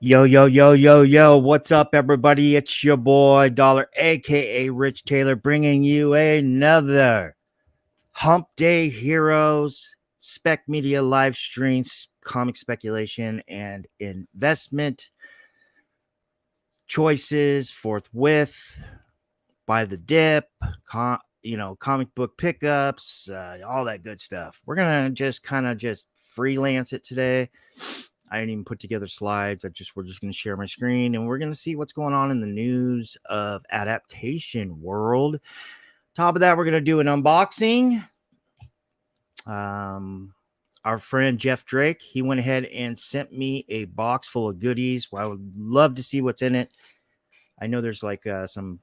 Yo, yo, yo, yo, yo, what's up, everybody? It's your boy, Dollar, aka Rich Taylor, bringing you another Hump Day Heroes Spec Media live streams, comic speculation, and investment choices forthwith by the dip, comic book pickups, all that good stuff. We're gonna just kind of just freelance it today. I didn't even put together slides. We're just going to share my screen and we're going to see what's going on in the news of adaptation world. Top of that, we're going to do an unboxing. Our friend Jeff Drake, he went ahead and sent me a box full of goodies. Well, I would love to see what's in it. I know there's like some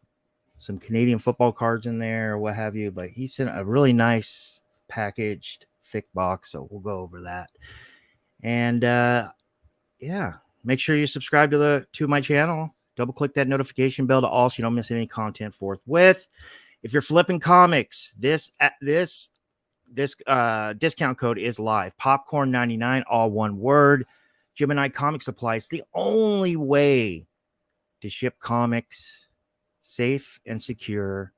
Canadian football cards in there or what have you, but he sent a really nice packaged thick box, so we'll go over that. And yeah, make sure you subscribe to my channel. Double click that notification bell to all so you don't miss any content forthwith. If you're flipping comics, this discount code is live. Popcorn 99, all one word. Gemini Comic Supply is the only way to ship comics safe and secure,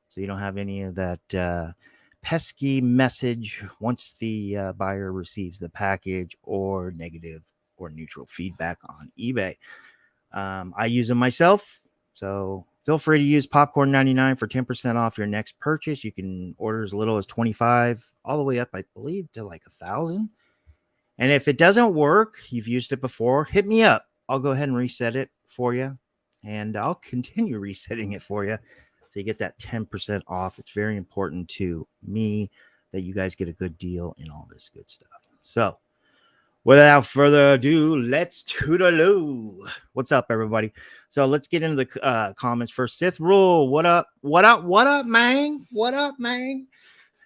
so you don't have any of that pesky message once the buyer receives the package or negative or neutral feedback on eBay. I use them myself, so feel free to use Popcorn 99 for 10% off your next purchase. You can order as little as 25 all the way up, I believe, to like 1,000. And if it doesn't work, you've used it before, hit me up. I'll go ahead and reset it for you, and I'll continue resetting it for you. So you get that 10% off. It's very important to me that you guys get a good deal and all this good stuff. So without further ado, let's toodaloo. What's up, everybody? So let's get into the comments first. Sith Rule, what up? What up? What up, man? What up, man?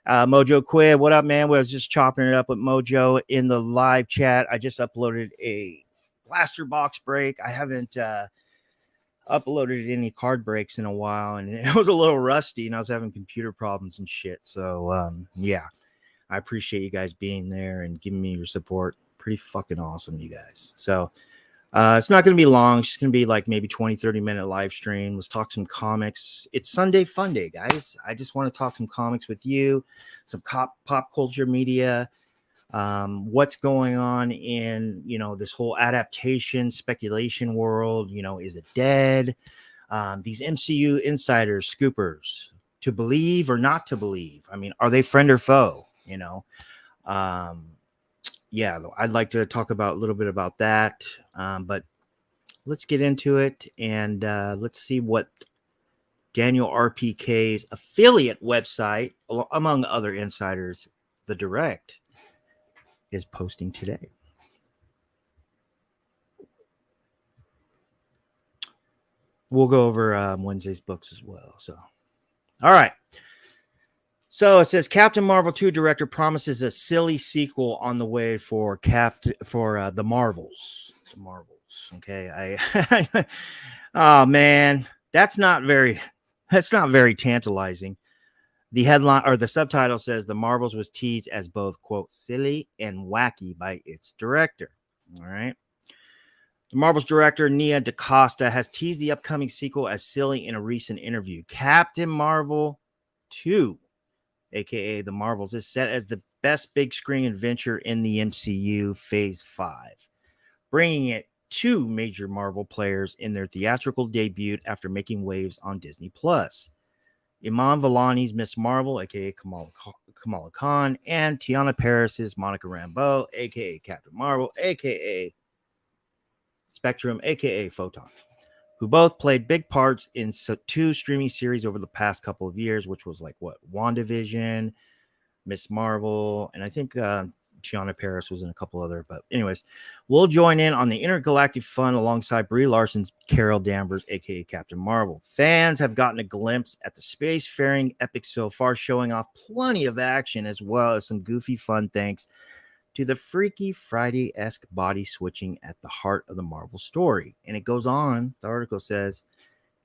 Mojo Quid, what up, man? We was just chopping it up with Mojo in the live chat. I just uploaded a blaster box break. I haven't uploaded any card breaks in a while, and it was a little rusty, and I was having computer problems and shit. So yeah, I appreciate you guys being there and giving me your support. Pretty fucking awesome, you guys. So it's not going to be long. It's just going to be like maybe 20-30 minute live stream. Let's talk some comics. It's Sunday fun day, guys. I just want to talk some comics with you, some pop culture media, what's going on in, this whole adaptation speculation world. Is it dead? These MCU insiders, scoopers, to believe or not to believe. I mean, are they friend or foe? Yeah, I'd like to talk about a little bit about that, but let's get into it, and let's see what Daniel RPK's affiliate website, among other insiders, The Direct, is posting today. We'll go over Wednesday's books as well. So, all right. So it says Captain Marvel 2 director promises a silly sequel on the way for the Marvels. The Marvels. Okay. Oh man, that's not very tantalizing. The headline or the subtitle says the Marvels was teased as both, quote, silly and wacky by its director. All right. The Marvels director, Nia DaCosta, has teased the upcoming sequel as silly in a recent interview. Captain Marvel 2, aka The Marvels, is set as the best big screen adventure in the MCU Phase 5, bringing it two major Marvel players in their theatrical debut after making waves on Disney+. Iman Vellani's Miss Marvel, aka Kamala Khan, and Tiana Paris's Monica Rambeau, aka Captain Marvel, aka Spectrum, aka Photon, who both played big parts in two streaming series over the past couple of years, which was like WandaVision, Miss Marvel, and I think Tiana Paris was in a couple other. But anyways, we'll join in on the intergalactic fun alongside Brie Larson's Carol Danvers, aka Captain Marvel. Fans have gotten a glimpse at the spacefaring epic so far, showing off plenty of action as well as some goofy fun thanks to the Freaky Friday-esque body switching at the heart of the Marvel story. And it goes on, the article says,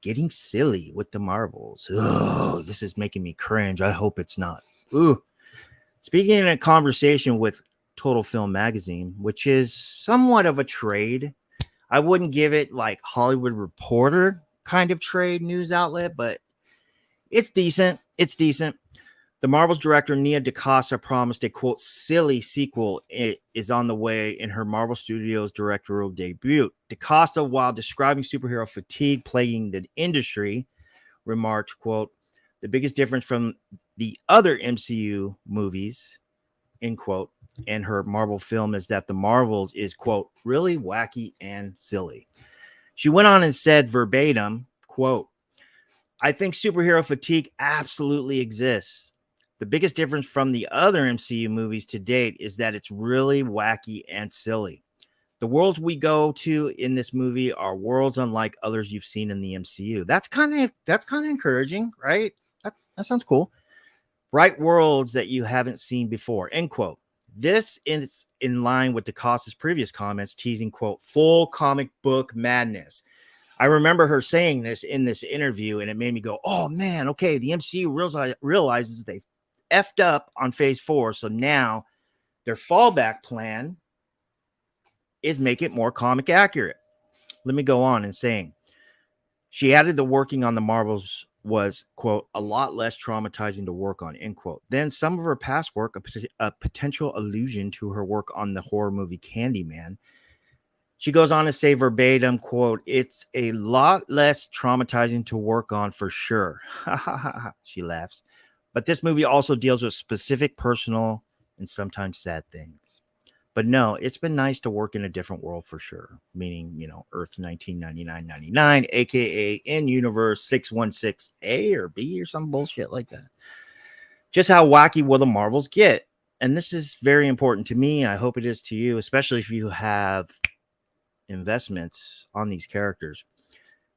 getting silly with the Marvels. Oh, this is making me cringe. I hope it's not. Ooh. Speaking in a conversation with Total Film Magazine, which is somewhat of a trade, I wouldn't give it like Hollywood Reporter kind of trade news outlet, but it's decent. It's decent. The Marvel's director Nia DaCosta promised a quote silly sequel is on the way in her Marvel Studios directorial debut. DaCosta, while describing superhero fatigue plaguing the industry, remarked, quote, the biggest difference from the other MCU movies, end quote, in her Marvel film is that the Marvels is, quote, really wacky and silly. She went on and said verbatim, quote, I think superhero fatigue absolutely exists. The biggest difference from the other MCU movies to date is that it's really wacky and silly. The worlds we go to in this movie are worlds unlike others you've seen in the MCU. That's kind of encouraging, right? That sounds cool. Bright worlds that you haven't seen before, end quote. This is in line with DaCosta's previous comments, teasing, quote, full comic book madness. I remember her saying this in this interview, and it made me go, oh, man, okay, the MCU realizes they effed up on phase 4, so now their fallback plan is make it more comic accurate. Let me go on and saying, she added the working on the Marvels was, quote, a lot less traumatizing to work on, end quote. Then some of her past work, a potential allusion to her work on the horror movie Candyman. She goes on to say verbatim, quote, it's a lot less traumatizing to work on for sure. She laughs. But this movie also deals with specific personal and sometimes sad things. But no, it's been nice to work in a different world for sure. Meaning, you know, Earth 1999, aka in universe 616A or B or some bullshit like that. Just how wacky will the Marvels get? And this is very important to me. I hope it is to you, especially if you have investments on these characters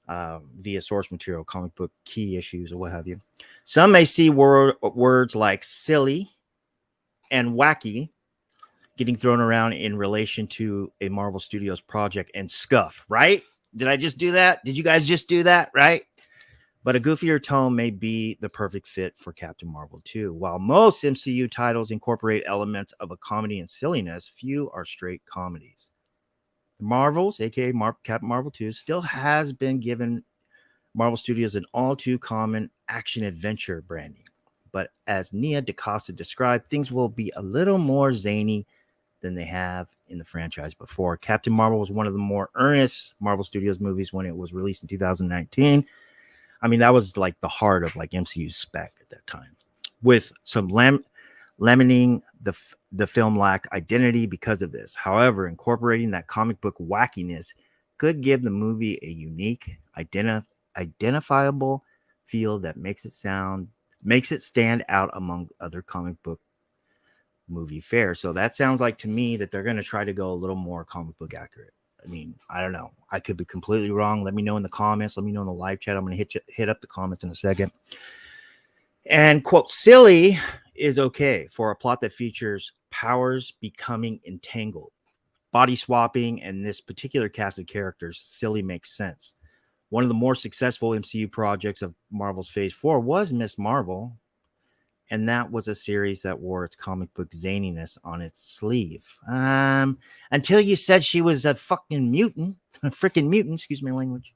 via source material, comic book key issues, or what have you. Some may see words like silly and wacky getting thrown around in relation to a Marvel Studios project and scuff, right? Did I just do that? Did you guys just do that, right? But a goofier tone may be the perfect fit for Captain Marvel 2. While most MCU titles incorporate elements of a comedy and silliness, few are straight comedies. The Marvels, aka Captain Marvel 2, still has been given Marvel Studios an all too common action-adventure branding. But as Nia DaCosta described, things will be a little more zany than they have in the franchise before. Captain Marvel was one of the more earnest Marvel Studios movies when it was released in 2019. I mean, that was like the heart of like MCU spec at that time. With some lemoning, the film lacked identity because of this. However, incorporating that comic book wackiness could give the movie a unique, identifiable feel that makes it stand out among other comic book movie fare. So that sounds like to me that they're going to try to go a little more comic book accurate. I mean, I don't know. I could be completely wrong. Let me know in the comments. Let me know in the live chat. I'm going to hit up the comments in a second. And quote, silly is okay for a plot that features powers becoming entangled, body swapping, and this particular cast of characters. Silly makes sense. One of the more successful MCU projects of Marvel's Phase 4 was Miss Marvel, and that was a series that wore its comic book zaniness on its sleeve. Until you said she was a fucking mutant, a freaking mutant, excuse my language.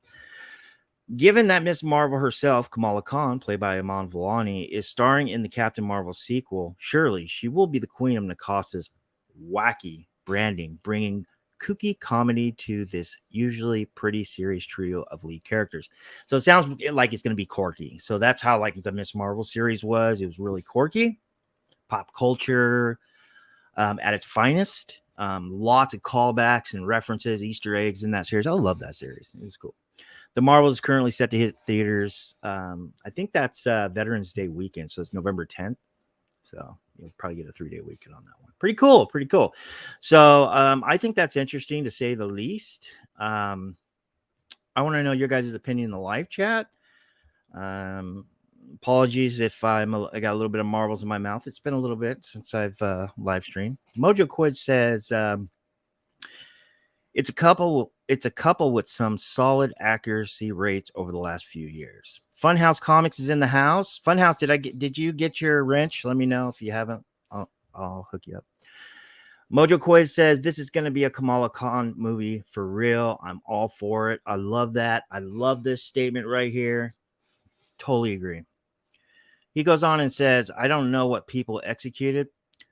Given that Miss Marvel herself, Kamala Khan, played by Iman Vellani, is starring in the Captain Marvel sequel, surely she will be the queen of DaCosta's wacky branding, bringing kooky comedy to this usually pretty serious trio of lead characters. So it sounds like it's going to be quirky. So that's how like the Miss Marvel series was. It was really quirky, pop culture at its finest. Lots of callbacks and references, Easter eggs in that series. I love that series. It was cool. The Marvel is currently set to hit theaters. I think that's Veterans Day weekend. So it's November 10th. So you'll probably get a 3-day weekend on that one. Pretty cool. Pretty cool. So I think that's interesting to say the least. I want to know your guys' opinion in the live chat. Apologies if I got a little bit of marbles in my mouth. It's been a little bit since I've live streamed. Mojo Quid says it's a couple with some solid accuracy rates over the last few years. Funhouse Comics is in the house. Funhouse, did you get your wrench? Let me know if you haven't. I'll hook you up. Mojo Koy says this is going to be a Kamala Khan movie for real. I'm all for it. I love that. I love this statement right here. Totally agree. He goes on and says, I don't know what people executed.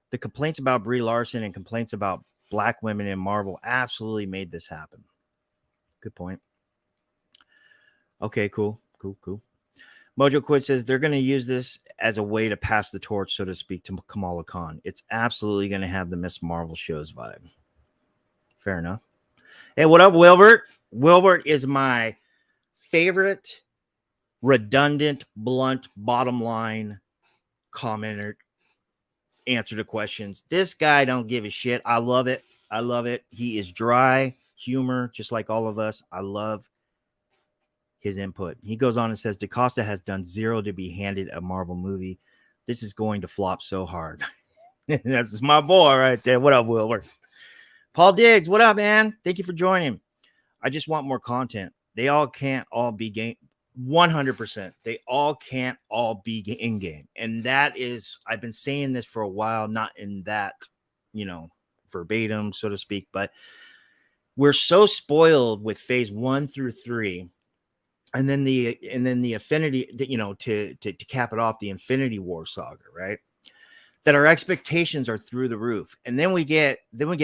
The complaints about Brie Larson and complaints about black women in Marvel absolutely made this happen. Good point. Okay, cool. Mojo Quid says they're going to use this as a way to pass the torch, so to speak, to Kamala Khan. It's absolutely going to have the Miss Marvel shows vibe. Fair enough. Hey, what up, Wilbert? Wilbert is my favorite redundant, blunt, bottom line commenter. Answer to questions. This guy don't give a shit. I love it. He is dry humor, just like all of us. I love his input. He goes on and says DaCosta has done zero to be handed a Marvel movie. This is going to flop so hard. That's my boy right there. What up, Wilbur? Paul Diggs, what up, man? Thank you for joining. I just want more content. They all can't all be game. 100%. They all can't all be in game. And that is, I've been saying this for a while, not in that, verbatim, so to speak, but we're so spoiled with phase 1 through 3. And then the Infinity, to cap it off, the Infinity War saga, right? That our expectations are through the roof. And then we get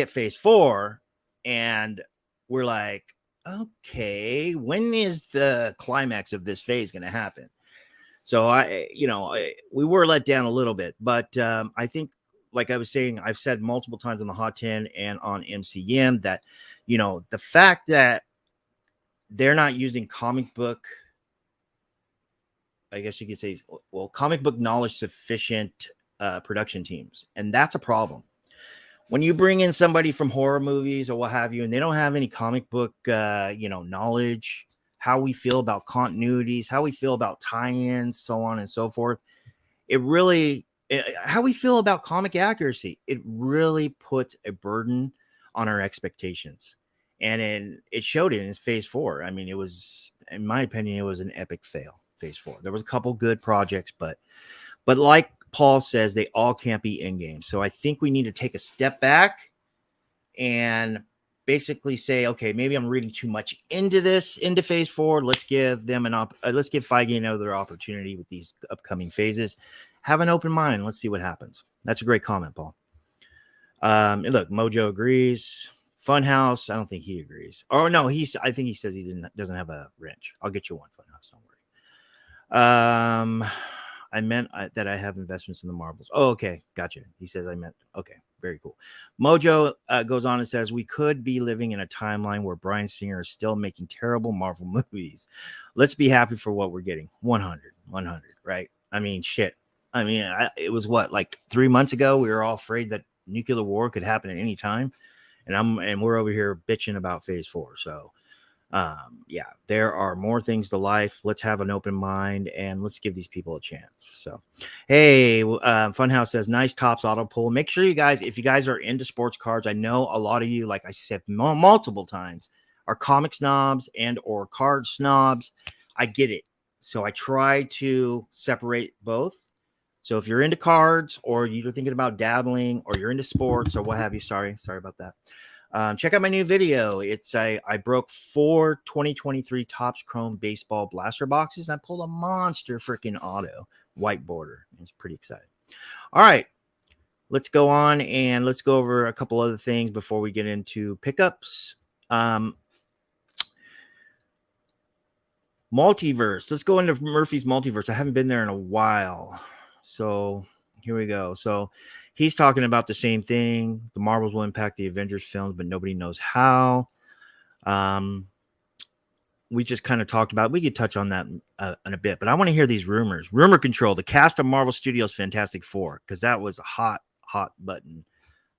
phase 4 and we're like, okay, when is the climax of this phase going to happen? So we were let down a little bit, but I think, like I was saying, I've said multiple times on the Hot 10 and on MCM that, the fact that they're not using comic book, I guess you could say, comic book knowledge sufficient production teams. And that's a problem. When you bring in somebody from horror movies or what have you, and they don't have any comic book, knowledge, how we feel about continuities, how we feel about tie-ins, so on and so forth, how we feel about comic accuracy, it really puts a burden on our expectations. And it showed it in phase 4. I mean, it was, in my opinion, it was an epic fail, phase 4. There was a couple good projects, but like Paul says, they all can't be in game. So I think we need to take a step back and basically say, okay, maybe I'm reading too much into phase 4. Let's give them let's give Feige another opportunity with these upcoming phases. Have an open mind. Let's see what happens. That's a great comment, Paul. And look, Mojo agrees. Funhouse, I don't think he agrees. Oh no, I think he says he doesn't have a wrench. I'll get you one, Funhouse. Don't worry. I meant that I have investments in the Marvels. Oh, okay, gotcha. He says I meant, okay, very cool. Mojo goes on and says we could be living in a timeline where Bryan Singer is still making terrible Marvel movies. Let's be happy for what we're getting. 100, right? I mean, shit. I mean, it was like 3 months ago. We were all afraid that nuclear war could happen at any time. And we're over here bitching about phase 4. So, there are more things to life. Let's have an open mind and let's give these people a chance. So, hey, Funhouse says, nice Tops auto pull. Make sure you guys, if you guys are into sports cards, I know a lot of you, like I said multiple times, are comic snobs and or card snobs. I get it. So I try to separate both. So if you're into cards or you're thinking about dabbling or you're into sports or what have you, sorry about that. Check out my new video. I broke 4 2023 Topps Chrome baseball blaster boxes. I pulled a monster freaking auto white border. It's pretty exciting. All right, let's go on and let's go over a couple other things before we get into pickups. Multiverse. Let's go into Murphy's Multiverse. I haven't been there in a while. So here we go. So he's talking about the same thing. The Marvels will impact the Avengers films, but nobody knows how. We just kind of talked about, we could touch on that in a bit, but I want to hear these rumors. Rumor control, the cast of Marvel Studios Fantastic Four, because that was a hot button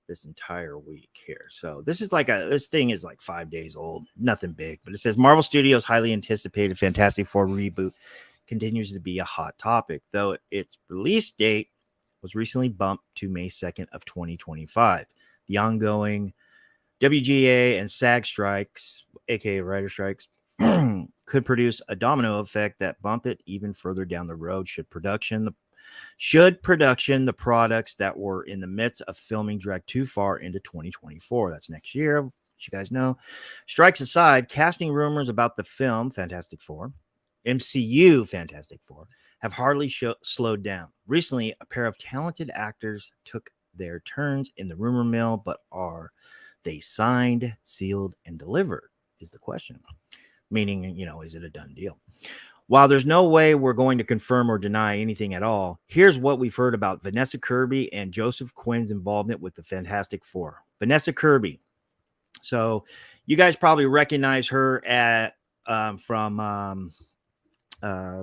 this entire week here. So this thing is like 5 days old, nothing big, but it says Marvel Studios highly anticipated Fantastic Four reboot continues to be a hot topic, though its release date was recently bumped to May 2nd of 2025. The ongoing WGA and SAG strikes, aka writer strikes, could produce a domino effect that bump it even further down the road should production Should production, the products that were in the midst of filming, drag too far into 2024? That's next year, which you guys know. Strikes aside, casting rumors about the film Fantastic Four, MCU Fantastic Four, have hardly slowed down. Recently, a pair of talented actors took their turns in the rumor mill, but are they signed, sealed, and delivered is the question. Meaning, is it a done deal? While there's no way we're going to confirm or deny anything at all, here's what we've heard about Vanessa Kirby and Joseph Quinn's involvement with the Fantastic Four. Vanessa Kirby. So you guys probably recognize her from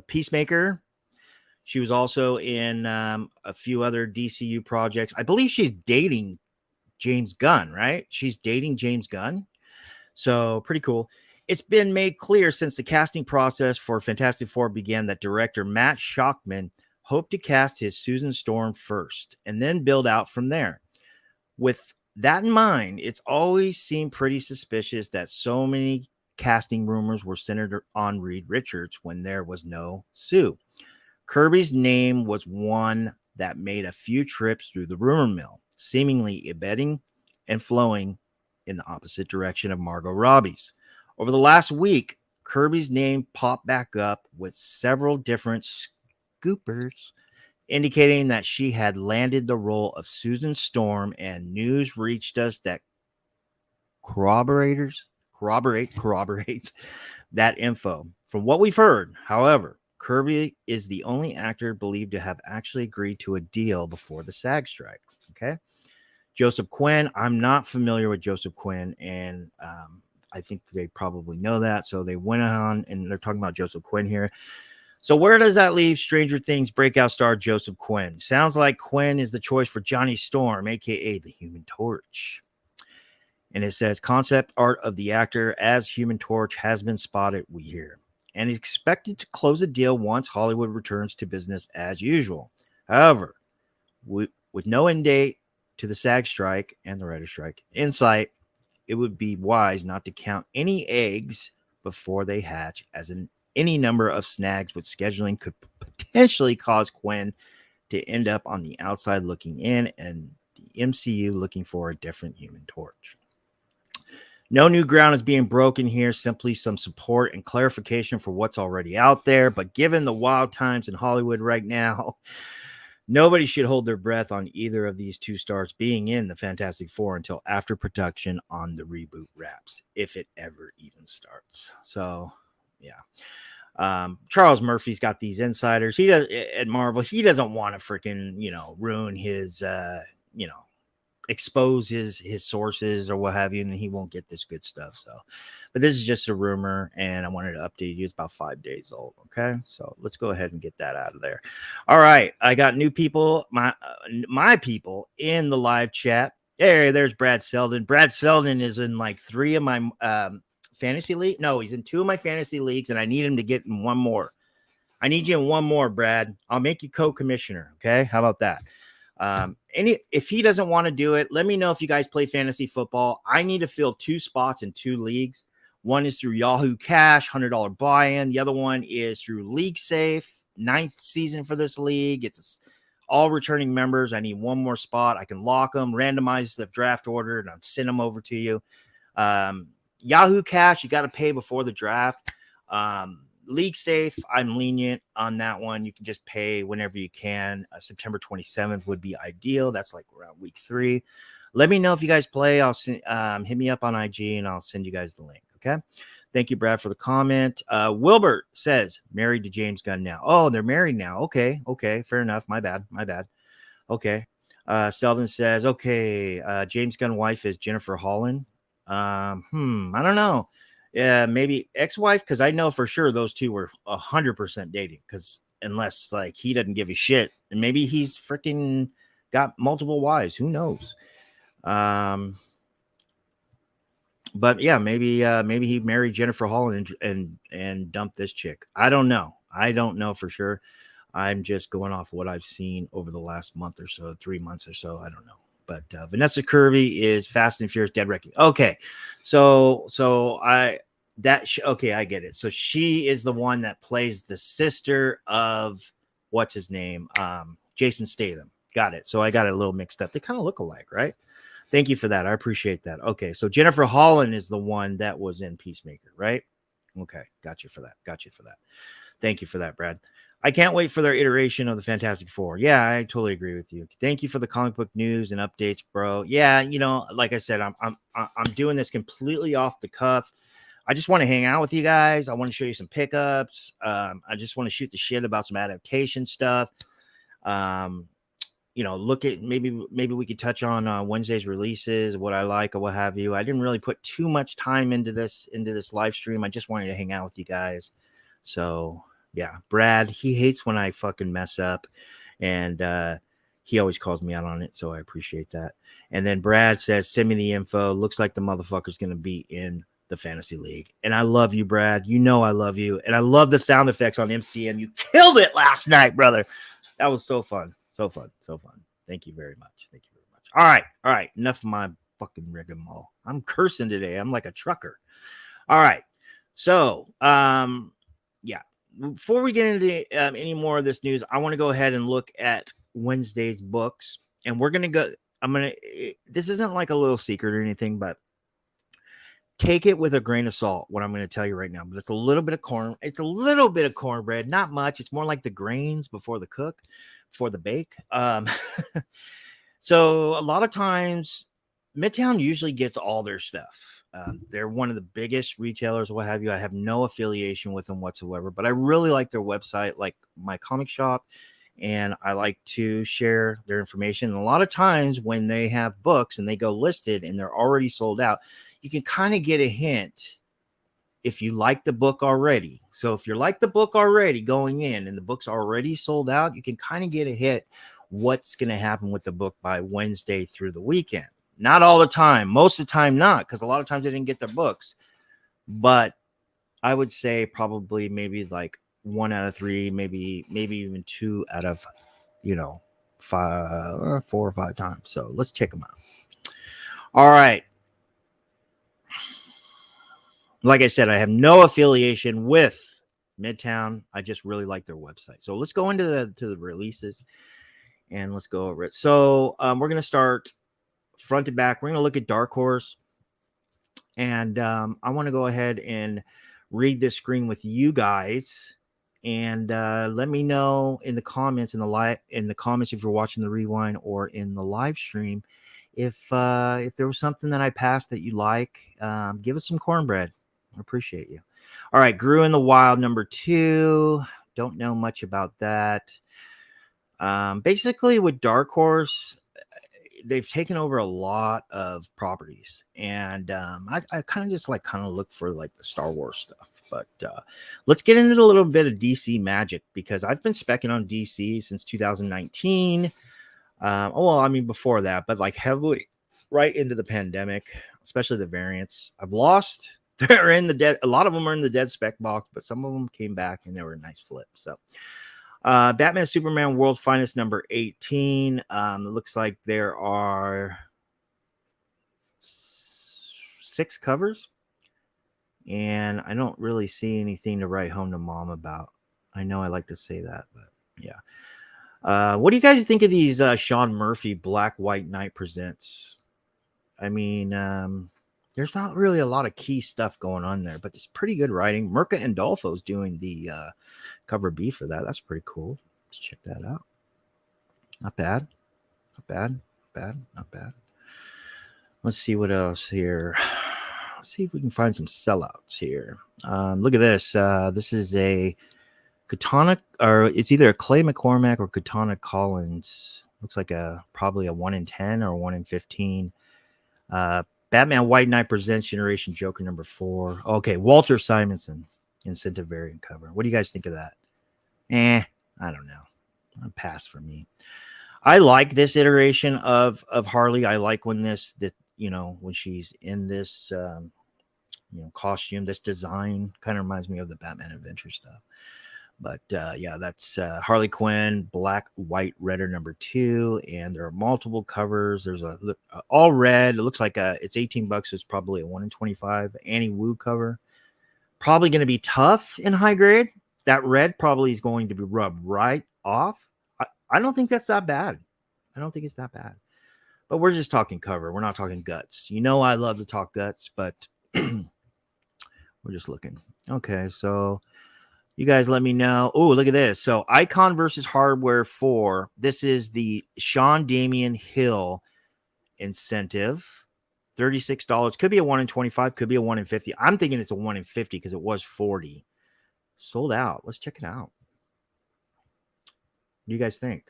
Peacemaker. She was also in a few other DCU projects. I believe she's dating James Gunn, right? She's dating James Gunn. So pretty cool. It's been made clear since the casting process for Fantastic Four began that director Matt Shakman hoped to cast his Susan Storm first and then build out from there. With that in mind, it's always seemed pretty suspicious that so many casting rumors were centered on Reed Richards when there was no Sue. Kirby's name was one that made a few trips through the rumor mill, seemingly embedding and flowing in the opposite direction of Margot Robbie's. Over the last week, Kirby's name popped back up with several different scoopers indicating that she had landed the role of Susan Storm, and news reached us that corroborates that info. From what we've heard, however, Kirby is the only actor believed to have actually agreed to a deal before the SAG strike. Okay. Joseph Quinn, I'm not familiar with Joseph Quinn, and I think they probably know that. So they went on and they're talking about Joseph Quinn here. So where does that leave Stranger Things breakout star Joseph Quinn? Sounds like Quinn is the choice for Johnny Storm, a.k.a. the Human Torch. And it says concept art of the actor as Human Torch has been spotted, we hear, and is expected to close a deal once Hollywood returns to business as usual. However, with no end date to the SAG strike and the writer's strike in sight, it would be wise not to count any eggs before they hatch, as in any number of snags with scheduling could potentially cause Quinn to end up on the outside looking in and the MCU looking for a different Human Torch. No new ground is being broken here, simply some support and clarification for what's already out there. But given the wild times in Hollywood right now, nobody should hold their breath on either of these two stars being in the Fantastic Four until after production on the reboot wraps, if it ever even starts. So, yeah. Charles Murphy's got these insiders. He does at Marvel. He doesn't want to freaking, ruin his, expose his sources or what have you, and he won't get this good stuff. So, but this is just a rumor, and I wanted to update you. It's about 5 days old. Okay, so let's go ahead and get that out of there. All right, I got new people, my people in the live chat. Hey, there's Brad Selden. Brad Selden is in like 3 of my fantasy league. No, he's in 2 of my fantasy leagues, and I need him to get in 1 more. I need you in 1 more, Brad. I'll make you co-commissioner. Okay, how about that? If he doesn't want to do it, let me know. If you guys play fantasy football, I need to fill 2 spots in 2 leagues. One is through Yahoo Cash, $100 buy-in. The other one is through League Safe, 9th season for this league. It's all returning members. I need 1 more spot. I can lock them, randomize the draft order, and I'll send them over to you. Yahoo Cash, you got to pay before the draft. League Safe, I'm lenient on that one. You can just pay whenever you can. September 27th would be ideal. That's like around week 3. Let me know if you guys play. I'll send, hit me up on IG and I'll send you guys the link. Okay. Thank you, Brad, for the comment. Wilbert says married to James Gunn now. Oh, they're married now. Okay. Fair enough. My bad. Okay. Selden says, okay. James Gunn wife is Jennifer Holland. I don't know. Yeah, maybe ex-wife, because I know for sure those two were 100% dating, because unless like he doesn't give a shit, and maybe he's freaking got multiple wives, who knows? But yeah, maybe he married Jennifer Holland and dumped this chick. I don't know for sure. I'm just going off what I've seen over the last month or so, 3 months or so. I don't know. But Vanessa Kirby is Fast and Furious Dead Reckoning. Okay, I get it. So she is the one that plays the sister of what's his name? Jason Statham. Got it. So I got it a little mixed up. They kind of look alike, right? Thank you for that. I appreciate that. Okay, so Jennifer Holland is the one that was in Peacemaker, right? Okay, got you for that. Got you for that. Thank you for that, Brad. I can't wait for their iteration of the Fantastic Four. Yeah, I totally agree with you. Thank you for the comic book news and updates, bro. Yeah, you know, like I said, I'm doing this completely off the cuff. I just want to hang out with you guys. I want to show you some pickups. I just want to shoot the shit about some adaptation stuff. You know, look at maybe we could touch on Wednesday's releases, what I like or what have you. I didn't really put too much time into this live stream. I just wanted to hang out with you guys. So yeah, Brad, he hates when I fucking mess up, and he always calls me out on it. So I appreciate that. And then Brad says, send me the info. Looks like the motherfucker's gonna be in the fantasy league. And I love you, Brad. You know I love you. And I love the sound effects on MCM. You killed it last night, brother. That was so fun. So fun. So fun. Thank you very much. Thank you very much. All right. All right. Enough of my fucking rigmarole. I'm cursing today. I'm like a trucker. All right. So, yeah. Before we get into any more of this news, I want to go ahead and look at Wednesday's books. And we're going to go. This isn't like a little secret or anything, but take it with a grain of salt, what I'm going to tell you right now. But it's a little bit of corn. It's a little bit of cornbread, not much. It's more like the grains before the cook, before the bake. So a lot of times, Midtown usually gets all their stuff. They're one of the biggest retailers, what have you. I have no affiliation with them whatsoever, but I really like their website, like my comic shop, and I like to share their information. And a lot of times when they have books and they go listed and they're already sold out, you can kind of get a hint if you like the book already. So if you're like the book already going in and the book's already sold out, you can kind of get a hint what's going to happen with the book by Wednesday through the weekend. Not all the time. Most of the time not, because a lot of times they didn't get their books. But I would say probably maybe like 1 out of 3, maybe even 2 out of, 4 or 5 times. So let's check them out. All right. Like I said, I have no affiliation with Midtown. I just really like their website. So let's go into the releases and let's go over it. So we're going to start front to back. We're going to look at Dark Horse. And I want to go ahead and read this screen with you guys. And let me know in the comments, in the comments if you're watching the rewind or in the live stream, if there was something that I passed that you like. Give us some cornbread. I appreciate you. All right, Grew in the Wild #2. Don't know much about that. Basically, with Dark Horse, they've taken over a lot of properties, and I kind of just look for like the Star Wars stuff. But let's get into a little bit of DC magic, because I've been specking on DC since 2019. Well, I mean before that, but like heavily right into the pandemic, especially the variants. I've lost. They're in the dead. A lot of them are in the dead spec box, but some of them came back and they were a nice flip. So Batman Superman World Finest #18. It looks like there are 6 covers, and I don't really see anything to write home to mom about. I know I like to say that, but yeah. What do you guys think of these Sean Murphy Black White Knight presents? I mean, there's not really a lot of key stuff going on there, but it's pretty good writing. Mirka Andolfo's doing the cover B for that. That's pretty cool. Let's check that out. Not bad. Not bad. Not bad. Not bad. Let's see what else here. Let's see if we can find some sellouts here. Look at this. This is a Katana, or it's either a Clay McCormack or Katana Collins. Looks like probably a 1 in 10 or 1 in 15. Batman White Knight presents Generation Joker #4. Okay, Walter Simonson incentive variant cover. What do you guys think of that? I don't know. A pass for me. I like this iteration of Harley. I like when when she's in this costume, this design kind of reminds me of the Batman Adventure stuff. But yeah, that's Harley Quinn, Black, White, Redder #2, and there are multiple covers. There's all red. It looks like it's $18. So it's probably a 1 in 25 Annie Wu cover. Probably going to be tough in high grade. that red probably is going to be rubbed right off. I don't think that's that bad. I don't think it's that bad. But we're just talking cover. We're not talking guts. You know, I love to talk guts, but we're just looking. Okay, so you guys let me know. Oh, look at this. So Icon versus Hardware 4. This is the Sean Damian Hill incentive. $36. Could be a 1 in 25. Could be a 1 in 50. I'm thinking it's a 1 in 50 because it was 40. Sold out. Let's check it out. What do you guys think?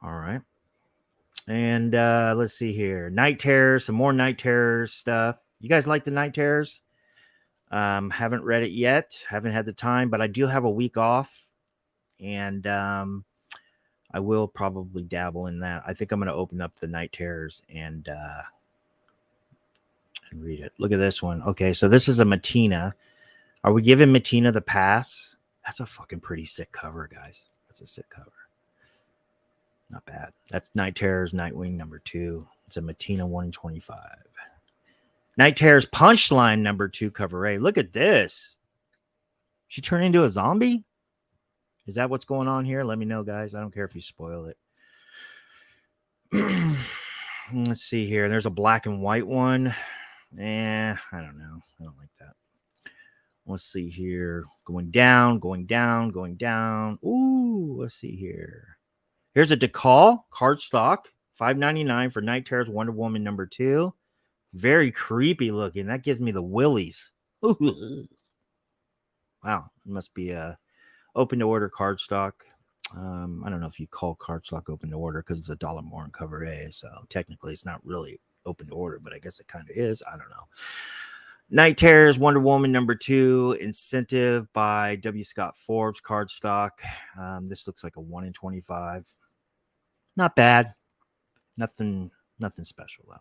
All right. And let's see here. Night Terrors, some more Night Terrors stuff. You guys like the Night Terrors? Haven't read it yet. Haven't had the time, but I do have a week off. And I will probably dabble in that. I think I'm going to open up the Night Terrors and read it. Look at this one. Okay, so this is a Matina. Are we giving Matina the pass? That's a fucking pretty sick cover, guys. That's a sick cover. Not bad. That's Night Terrors Nightwing number 2. It's a Matina 1 in 25. Night Terrors Punchline number 2 cover A. Look at this. She turned into a zombie? Is that what's going on here? Let me know, guys. I don't care if you spoil it. Let's see here. There's a black and white one. I don't know. I don't like that. Let's see here. Going down, going down, going down. Ooh, let's see here. Here's a DeCall cardstock, $5.99 for Night Terrors Wonder Woman number 2. Very creepy looking. That gives me the willies. Wow, it must be a open to order cardstock. I don't know if you call cardstock open to order because it's $1 more in cover A. So technically, it's not really open to order, but I guess it kind of is. I don't know. Night Terrors Wonder Woman number 2 incentive by W. Scott Forbes cardstock. This looks like a 1 in 25. Not bad. Nothing special though.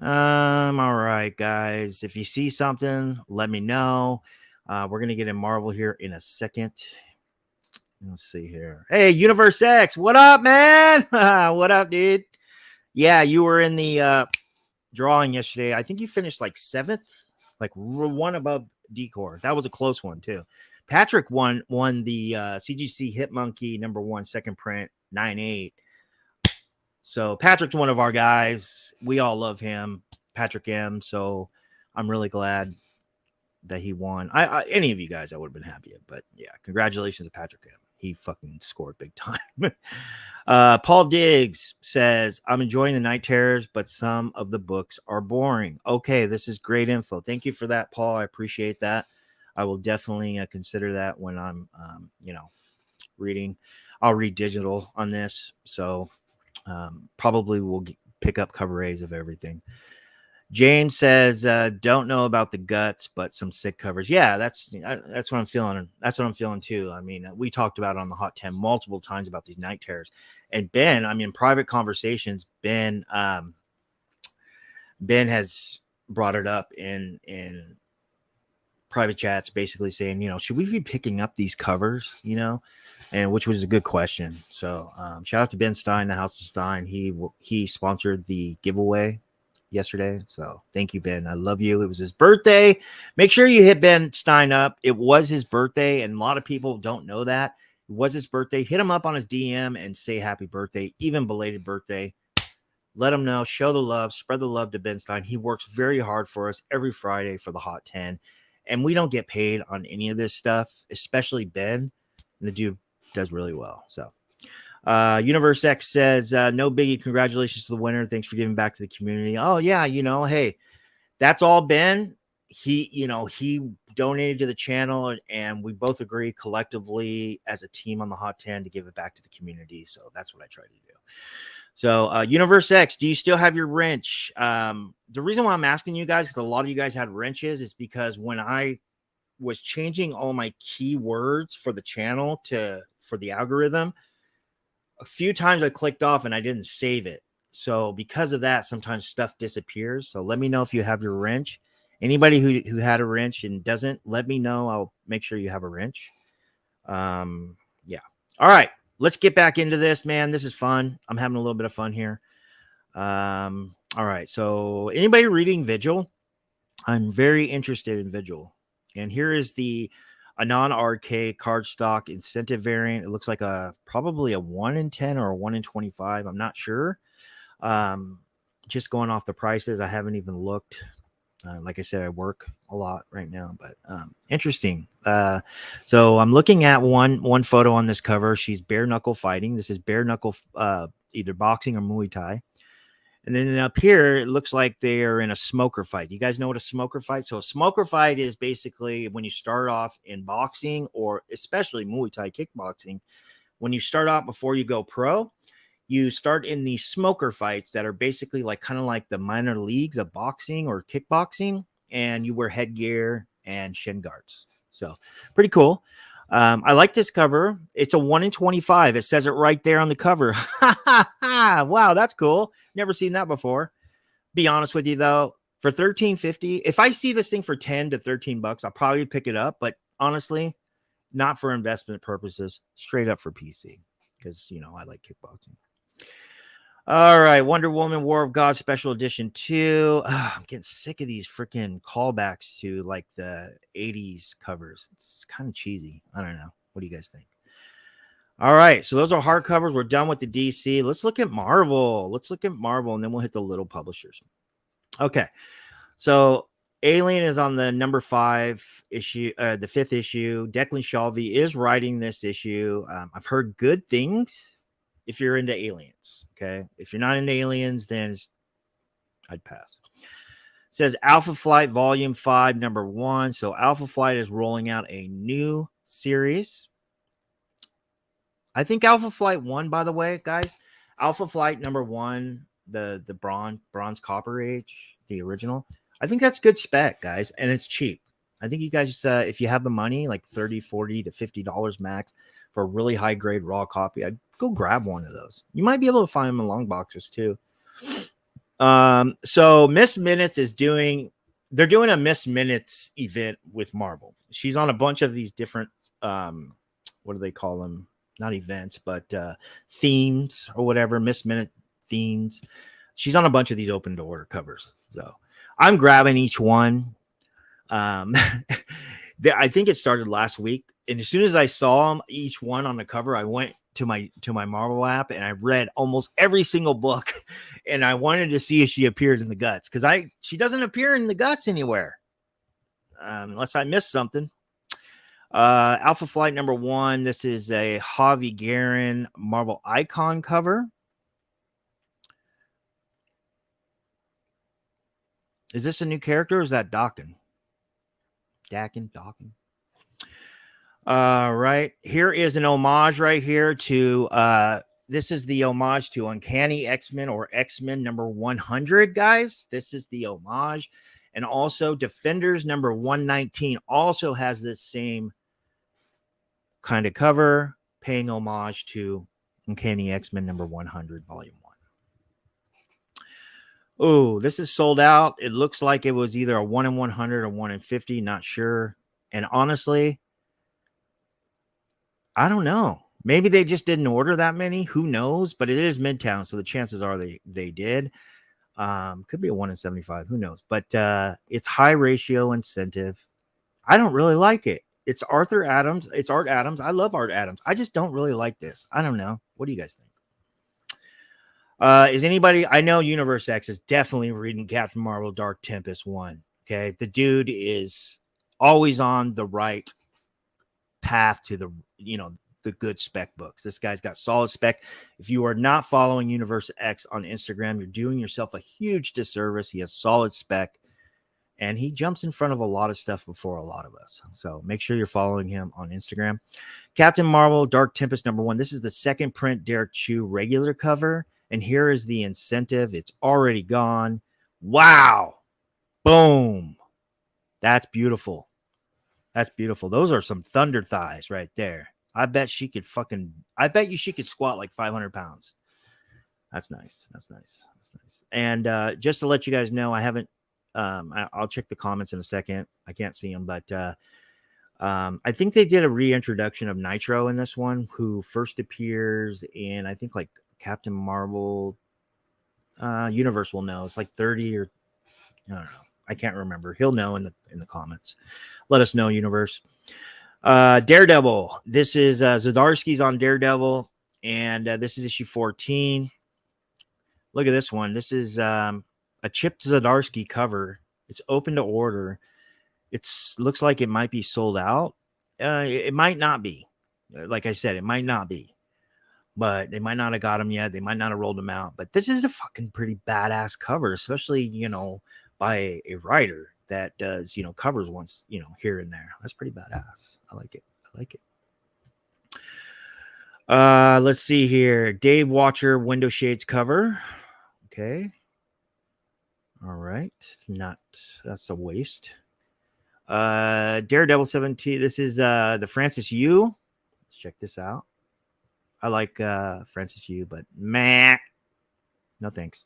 All right, guys. If you see something, let me know. We're gonna get in Marvel here in a second. Let's see here. Hey, Universe X, what up, man? What up, dude? Yeah, you were in the drawing yesterday. I think you finished like 7th, like 1 above Decor. That was a close one too. Patrick won the CGC Hit Monkey number 1 second print 9.8. So Patrick's one of our guys. We all love him, Patrick M. So I'm really glad that he won. I any of you guys, I would have been happy, but yeah, congratulations to Patrick M. He fucking scored big time. Paul Diggs says, I'm enjoying the Night Terrors, but some of the books are boring. Okay, this is great info. Thank you for that, Paul. I appreciate that. I will definitely consider that when I'm, reading. I'll read digital on this. So probably we'll pick up cover A's of everything. James says, don't know about the guts, but some sick covers. Yeah, that's what I'm feeling. That's what I'm feeling too. I mean, we talked about it on the Hot 10 multiple times about these Night Terrors. And Ben, I mean, private conversations, Ben has brought it up in private chats, basically saying, should we be picking up these covers, and which was a good question. So shout out to Ben Stein, the House of Stein. He sponsored the giveaway yesterday. So thank you, Ben. I love you. It was his birthday. Make sure you hit Ben Stein up. It was his birthday, and a lot of people don't know that. It was his birthday. Hit him up on his DM and say happy birthday, even belated birthday. Let him know. Show the love. Spread the love to Ben Stein. He works very hard for us every Friday for the Hot 10. And we don't get paid on any of this stuff, especially Ben. And the dude does really well. So Universe X says, no biggie. Congratulations to the winner. Thanks for giving back to the community. Oh, yeah. Hey, that's all Ben. He donated to the channel, and we both agree collectively as a team on the Hot 10 to give it back to the community. So that's what I try to do. So Universe X, do you still have your wrench? The reason why I'm asking you guys, because a lot of you guys had wrenches, is because when I was changing all my keywords for the channel for the algorithm, a few times I clicked off and I didn't save it. So because of that, sometimes stuff disappears. So let me know if you have your wrench. Anybody who had a wrench and doesn't, let me know. I'll make sure you have a wrench. Yeah. All right. Let's get back into this, man. This is fun. I'm having a little bit of fun here. All right. So anybody reading Vigil? I'm very interested in Vigil. And here is a non-RK cardstock incentive variant. It looks like probably a 1 in 10 or a 1 in 25. I'm not sure. Just going off the prices, I haven't even looked. Like I said, I work a lot right now, but interesting. So I'm looking at one photo on this cover. She's bare knuckle fighting. This is bare knuckle, either boxing or Muay Thai. And then up here, it looks like they are in a smoker fight. You guys know what a smoker fight? So a smoker fight is basically when you start off in boxing, or especially Muay Thai kickboxing. When you start out before you go pro, you start in these smoker fights that are basically like kind of like the minor leagues of boxing or kickboxing, and you wear headgear and shin guards. So pretty cool. I like this cover. It's a 1 in 25. It says it right there on the cover. Wow, that's cool. Never seen that before. Be honest with you though, for $13.50, if I see this thing for 10 to 13 bucks, I'll probably pick it up. But honestly, not for investment purposes, straight up for PC, because I like kickboxing. All right, Wonder Woman War of God Special Edition 2. I'm getting sick of these freaking callbacks to like the 80s covers. It's kind of cheesy. I don't know. What do you guys think? All right, so those are hardcovers. We're done with the DC. Let's look at Marvel. And then we'll hit the little publishers. Okay, so Alien is on the number 5 issue, the 5th issue. Declan Shalvey is writing this issue. I've heard good things. If you're into aliens, okay. If you're not into aliens, then I'd pass. It says Alpha Flight Volume 5, number 1. So Alpha Flight is rolling out a new series. I think Alpha Flight 1, by the way, guys. Alpha Flight number 1, the bronze copper age, the original. I think that's good spec, guys, and it's cheap. I think you guys, if you have the money, like $30, $40 to $50 max for a really high grade raw copy, I'd go grab one of those. You might be able to find them in long boxes too. So Miss Minutes they're doing a Miss Minutes event with Marvel. She's on a bunch of these different, what do they call them? Not events, but themes or whatever, Miss Minute themes. She's on a bunch of these open to order covers. So I'm grabbing each one. I think it started last week. And as soon as I saw them, each one on the cover, I went to my Marvel app and I read almost every single book. And I wanted to see if she appeared in the guts, because she doesn't appear in the guts anywhere, unless I missed something. Alpha Flight number 1. This is a Javi Guerin Marvel Icon cover. Is this a new character or is that Dakin? Dakin. Right. Here is an homage right here to this is the homage to Uncanny X-Men or X-Men number 100, guys. This is the homage. And also Defenders number 119 also has this same kind of cover, paying homage to Uncanny X-Men number 100, volume 1. Oh, this is sold out. It looks like it was either a 1 in 100 or 1 in 50, not sure. And honestly, I don't know. Maybe they just didn't order that many. Who knows? But it is Midtown, so the chances are they did. Could be a 1 in 75. Who knows? But it's high ratio incentive. I don't really like it. It's Arthur Adams. It's Art Adams. I love Art Adams. I just don't really like this. I don't know. What do you guys think? Is anybody? I know Universe X is definitely reading Captain Marvel Dark Tempest 1. Okay. The dude is always on the right path to the good spec books. This guy's got solid spec. If you are not following Universe X on Instagram, you're doing yourself a huge disservice. He has solid spec and he jumps in front of a lot of stuff before a lot of us. So make sure you're following him on Instagram. Captain Marvel Dark Tempest number 1. This is the second print Derek Chew regular cover. And here is the incentive. It's already gone. Wow. Boom. That's beautiful. That's beautiful. Those are some thunder thighs right there. I bet she could she could squat like 500 pounds. That's nice. That's nice. And just to let you guys know, I haven't, I'll check the comments in a second. I can't see them, but I think they did a reintroduction of Nitro in this one, who first appears in, I think, like Captain Marvel. Universe will know. It's like 30 or I don't know. I can't remember. He'll know in the comments. Let us know, universe. Daredevil. This is Zdarsky's on Daredevil, and this is issue 14. Look at this one. This is a chipped Zdarsky cover. It's open to order. It's looks like it might be sold out. It might not be. Like I said, it might not be. But they might not have got them yet. They might not have rolled them out. But this is a fucking pretty badass cover, especially, you know, by a writer that does, you know, covers once, you know, here and there. That's pretty badass. I like it. I like it. Let's see here. Dave Watcher Window Shades cover. Okay. All right. That's a waste. Daredevil 17. This is the Francis Yu. Let's check this out. I like Francis Yu, but meh. No thanks.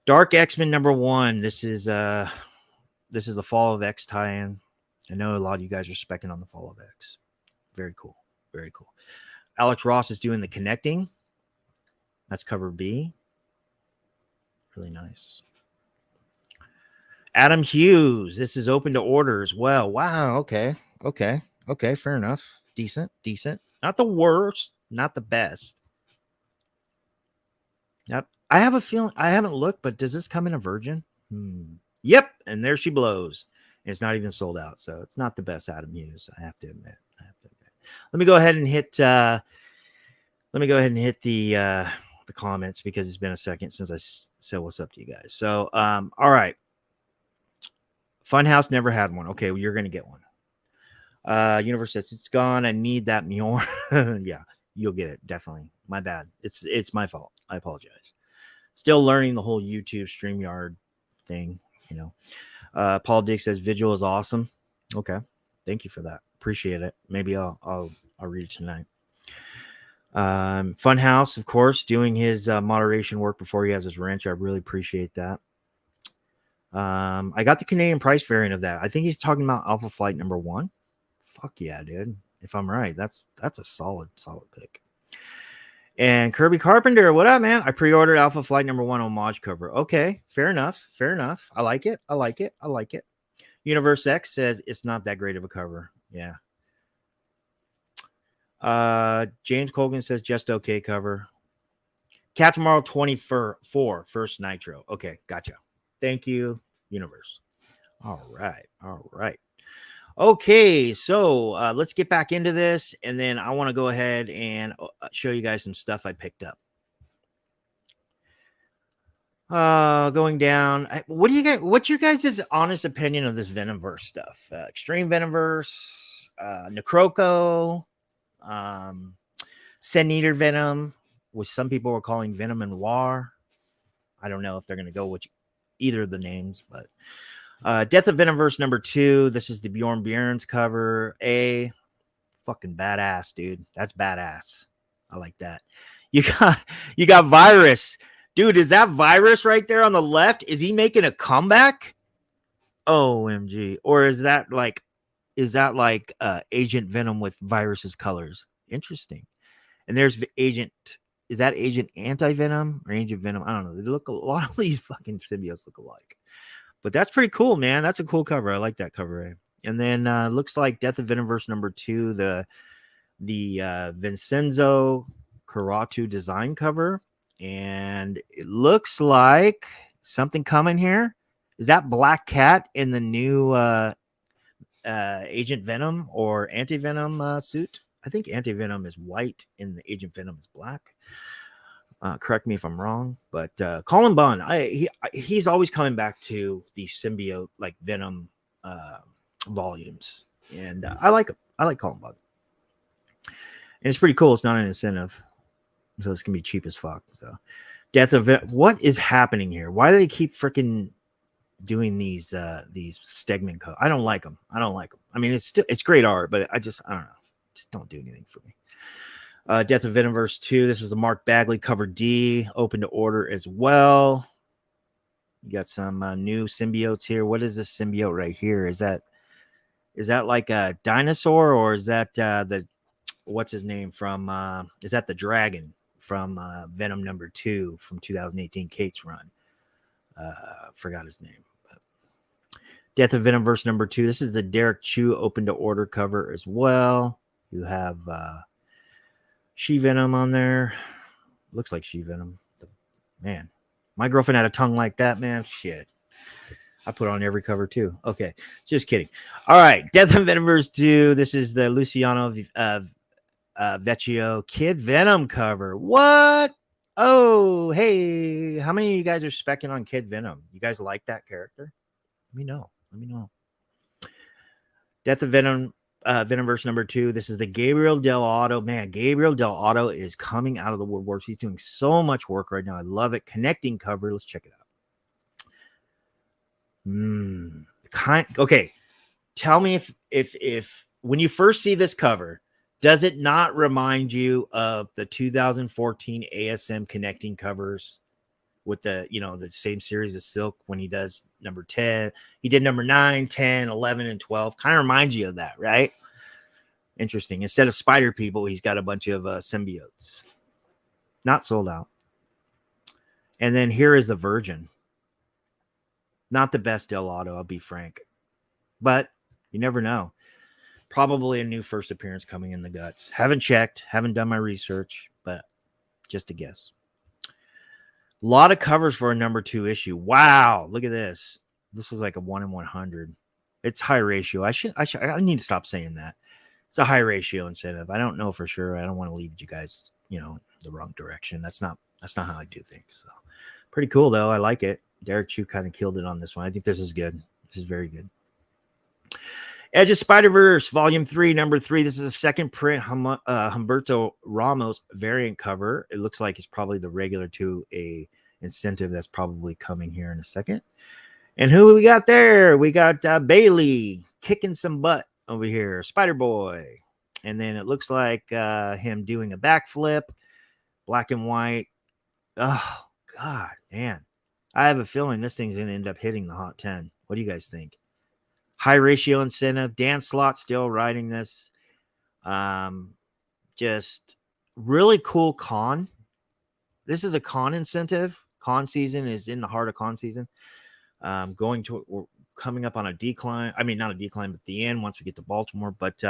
Dark X-Men #1. This is the Fall of X tie-in. I know a lot of you guys are specking on the Fall of X. Very cool. Very cool. Alex Ross is doing the connecting. That's cover B. Really nice. Adam Hughes. This is open to order as well. Wow. Okay. Fair enough. Decent. Not the worst. Not the best. Yep. I have a feeling, I haven't looked, but does this come in a virgin? Yep. And there she blows. And it's not even sold out. So it's not the best Adam Hughes, I have to admit. Let me go ahead and hit the comments, because it's been a second since I said what's up to you guys. So all right. Funhouse never had one. Okay, well, you're gonna get one. Universe says it's gone. I need that Mjorn. Yeah, you'll get it, definitely. My bad. It's my fault. I apologize. Still learning the whole YouTube StreamYard thing, you know. Paul Dick says Vigil is awesome. Okay, thank you for that. Appreciate it. Maybe I'll read it tonight. Funhouse, of course, doing his moderation work before he has his wrench. I really appreciate that. I got the Canadian price variant of that. I think he's talking about Alpha Flight #1. Fuck yeah, dude. If I'm right, that's a solid pick. And Kirby Carpenter, what up, man? I pre-ordered Alpha Flight #1 homage cover. Okay, fair enough. I like it. Universe X says it's not that great of a cover. Yeah. James Colgan says just okay cover. Captain Marvel 24 first Nitro. Okay, gotcha. Thank you, Universe. All right. Okay, so let's get back into this, and then I want to go ahead and show you guys some stuff I picked up. Going down. What's your guys' honest opinion of this Venomverse stuff? Extreme Venomverse, Necroco, Sin Eater Venom, which some people are calling Venom and Noir. I don't know if they're going to go with either of the names, but Death of Venomverse #2. This is the Bjorn Bjorn's cover. Fucking badass, dude. That's badass. I like that. You got Virus. Dude, is that Virus right there on the left? Is he making a comeback? OMG. Or is that like Agent Venom with Virus's colors? Interesting. And there's Agent. Is that Agent Anti-Venom or Agent Venom? I don't know. They look, a lot of these fucking symbiotes look alike. But that's pretty cool, man. That's a cool cover. I like that cover. And then looks like Death of Venomverse #2, the Vincenzo Karatu design cover. And it looks like something coming here. Is that Black Cat in the new Agent Venom or Anti-Venom suit? I think Anti-Venom is white and the Agent Venom is black. Correct me if I'm wrong, but Colin Bunn, he's always coming back to the symbiote like Venom volumes, and I like him. I like Colin Bunn, and it's pretty cool. It's not an incentive, so it's gonna be cheap as fuck. So, Death of what is happening here? Why do they keep freaking doing these Stegman codes? I don't like them. I mean, it's great art, but I don't know. Just don't do anything for me. Death of Venomverse 2. This is the Mark Bagley cover D, open to order as well. You got some new symbiotes here. What is this symbiote right here? Is that like a dinosaur, or is that the what's his name from? Is that the dragon from Venom #2 from 2018 Kate's run? Forgot his name. But Death of Venomverse number 2. This is the Dceu open to order cover as well. You have She-Venom on there. Looks like She-Venom. Man, my girlfriend had a tongue like that, man. Shit. I put on every cover too. Okay, just kidding. All right, Death of Venomverse 2. This is the Luciano Vecchio Kid Venom cover. What? Oh, hey. How many of you guys are specking on Kid Venom? You guys like that character? Let me know. Let me know. Death of Venom, Venomverse number 2. This is the Gabriel Del Auto. Man, Gabriel Del Auto is coming out of the woodworks. He's doing so much work right now. I love it. Connecting cover. Let's check it out. Okay. Tell me if when you first see this cover, does it not remind you of the 2014 ASM connecting covers with the, the same series of Silk when he does number 10? He did number 9, 10, 11, and 12. Kind of reminds you of that, right? Interesting. Instead of spider people, he's got a bunch of symbiotes. Not sold out. And then here is the Virgin. Not the best Del Auto, I'll be frank. But you never know. Probably a new first appearance coming in the guts. Haven't checked, haven't done my research, but just a guess. A lot of covers for a number 2 issue. Wow, look at this. This looks like a 1 in 100. It's high ratio. I need to stop saying that. It's a high ratio incentive. I don't know for sure. I don't want to lead you guys, the wrong direction. That's not how I do things. So pretty cool though. I like it. Dceu kind of killed it on this one. I think this is good. This is very good. Edge of Spider-Verse, Volume 3, Number 3. This is a second print Humberto Ramos variant cover. It looks like it's probably the regular to a incentive that's probably coming here in a second. And who we got there? We got Bailey kicking some butt over here, Spider-Boy. And then it looks like him doing a backflip, black and white. Oh, God, man. I have a feeling this thing's going to end up hitting the Hot 10. What do you guys think? High ratio incentive. Dan Slott still writing this. Just really cool con. This is a con incentive. Con season is in the heart of con season. We're coming up on a decline. I mean, not a decline, but the end once we get to Baltimore. But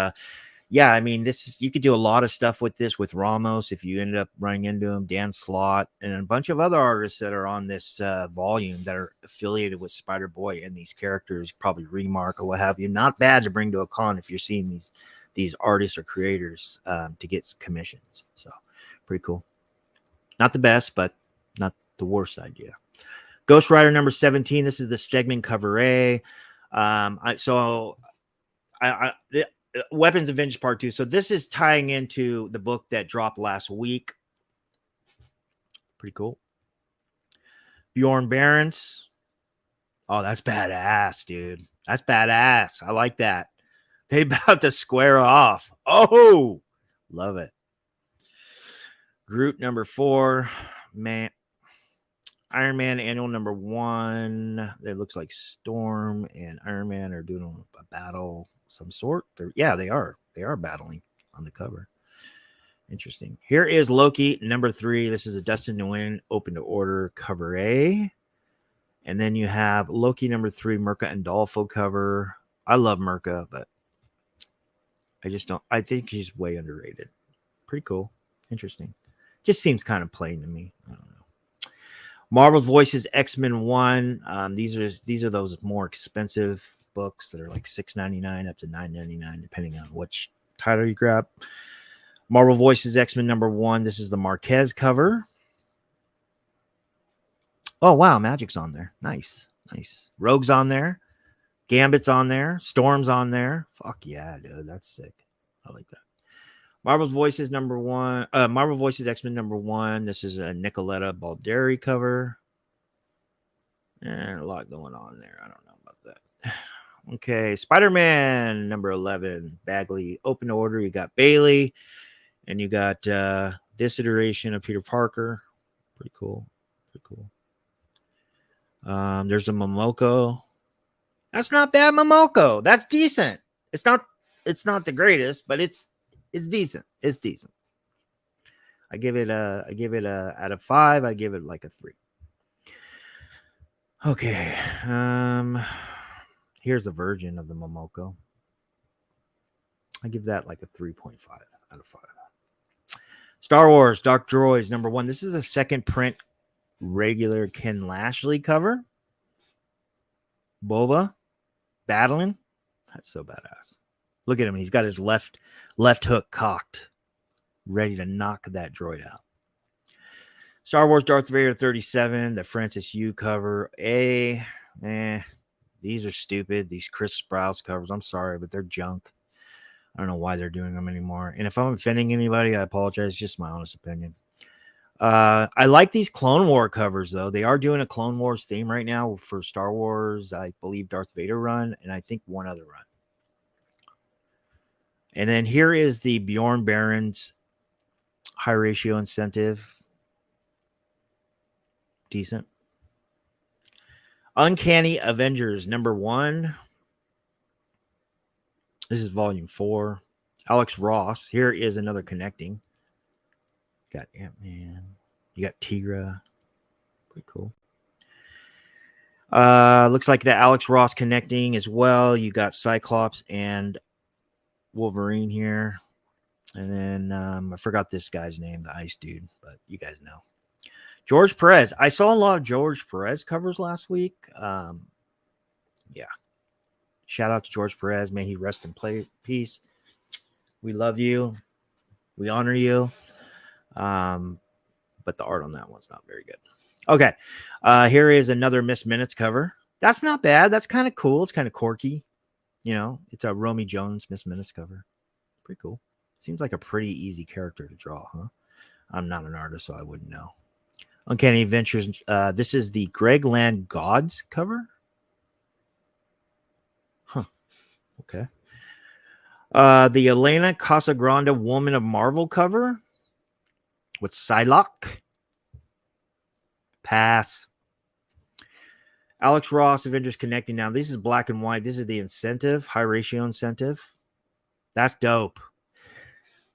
yeah, I mean, you could do a lot of stuff with this with Ramos if you ended up running into him, Dan Slott, and a bunch of other artists that are on this volume that are affiliated with Spider-Boy and these characters, probably Remark or what have you. Not bad to bring to a con if you're seeing these artists or creators to get commissions. So pretty cool. Not the best, but not the worst idea. Ghost Rider number 17. This is the Stegman cover A. Weapons of Vengeance Part 2. So this is tying into the book that dropped last week. Pretty cool. Bjorn Barons. Oh, that's badass, dude. That's badass. I like that. They about to square off. Oh, love it. Groot number 4. Man. Iron Man annual number 1. It looks like Storm and Iron Man are doing a battle of some sort. They are. They are battling on the cover. Interesting. Here is Loki number 3. This is a Dustin Nguyen open to order cover A. And then you have Loki number 3, Mirka Andolfo cover. I love Mirka, but I just don't. I think she's way underrated. Pretty cool. Interesting. Just seems kind of plain to me. I don't know. Marvel Voices X-Men 1. These are those more expensive books that are like $6.99 up to $9.99 depending on which title you grab. Marvel Voices X-Men number 1. This is the Marquez cover. Oh wow, Magic's on there. Nice. Rogue's on there. Gambit's on there. Storm's on there. Fuck yeah, dude. That's sick. I like that. Marvel Voices number 1. Marvel Voices X-Men number 1. This is a Nicoletta Balderi cover. And a lot going on there. I don't know about that. Okay, Spider-Man number 11. Bagley open order. You got Bailey. And you got this iteration of Peter Parker. Pretty cool. There's a Momoko. That's not bad, Momoko. That's decent. It's not the greatest, but it's decent. It's decent. I give it a out of 5. I give it like a 3. Okay. Here's a version of the Momoko. I give that like a 3.5 out of 5. Star Wars Dark Droids #1. This is a second print regular Ken Lashley cover. Boba battling. That's so badass. Look at him. He's got his left hook cocked, ready to knock that droid out. Star Wars Darth Vader 37, the Francis Yu cover. These are stupid. These Chris Sprouse covers. I'm sorry, but they're junk. I don't know why they're doing them anymore. And if I'm offending anybody, I apologize. It's just my honest opinion. I like these Clone War covers, though. They are doing a Clone Wars theme right now for Star Wars, I believe Darth Vader run, and I think one other run. And then here is the Bjorn Barons high ratio incentive. Decent. Uncanny Avengers #1. This is volume 4. Alex Ross. Here is another connecting. Got Ant-Man. You got Tigra. Pretty cool. Looks like the Alex Ross connecting as well. You got Cyclops and Wolverine here. And then I forgot this guy's name, the Ice Dude, but you guys know. George Perez. I saw a lot of George Perez covers last week. Yeah. Shout out to George Perez. May he rest in peace. We love you. We honor you. But the art on that one's not very good. Okay. Here is another Miss Minutes cover. That's not bad. That's kind of cool. It's kind of quirky. You know, it's a Romy Jones Miss Minutes cover. Pretty cool. Seems like a pretty easy character to draw, huh? I'm not an artist, so I wouldn't know. Uncanny Adventures. This is the Greg Land Gods cover. Huh. Okay. The Elena Casagrande Woman of Marvel cover with Psylocke. Pass. Alex Ross, Avengers Connecting. Now, this is black and white. This is the incentive, high ratio incentive. That's dope.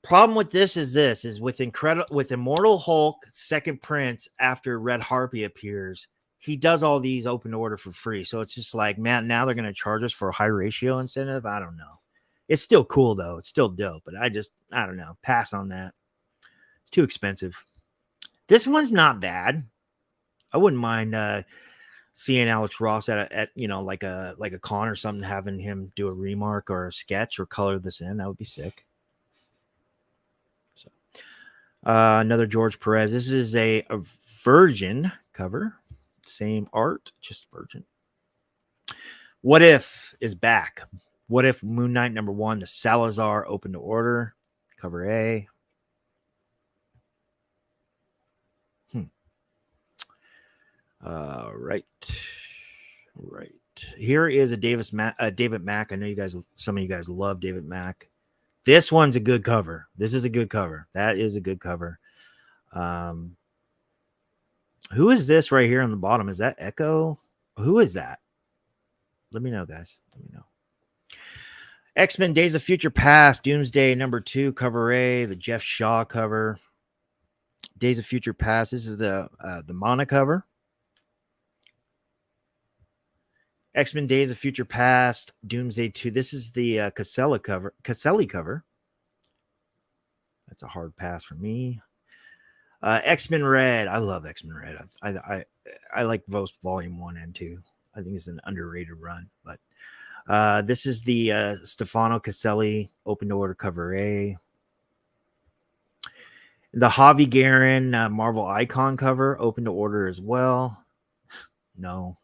Problem with this is with Immortal Hulk second print after Red Harpy appears, he does all these open order for free. So it's just like, man, now they're going to charge us for a high ratio incentive. I don't know. It's still cool though. It's still dope, but I don't know. Pass on that. It's too expensive. This one's not bad. I wouldn't mind seeing Alex Ross at like a con or something, having him do a remark or a sketch or color this in. That would be sick. So another George Perez. This is a Virgin cover. Same art, just Virgin. What If is back. What If Moon Knight #1, the Salazar open to order, cover A. Right. Here is a David Mack. I know some of you guys love David Mack. This one's a good cover. This is a good cover. That is a good cover. Who is this right here on the bottom? Is that Echo? Who is that? Let me know, guys. Let me know. X-Men Days of Future Past, Doomsday #2, cover A, the Jeff Shaw cover. Days of Future Past. This is the Mana cover. X-Men Days of Future Past, Doomsday 2. This is the Caselli cover. That's a hard pass for me. X-Men Red. I love X-Men Red. I like both Volume 1 and 2. I think it's an underrated run. But this is the Stefano Caselli open to order cover A. The Javi Guerin Marvel Icon cover open to order as well. No.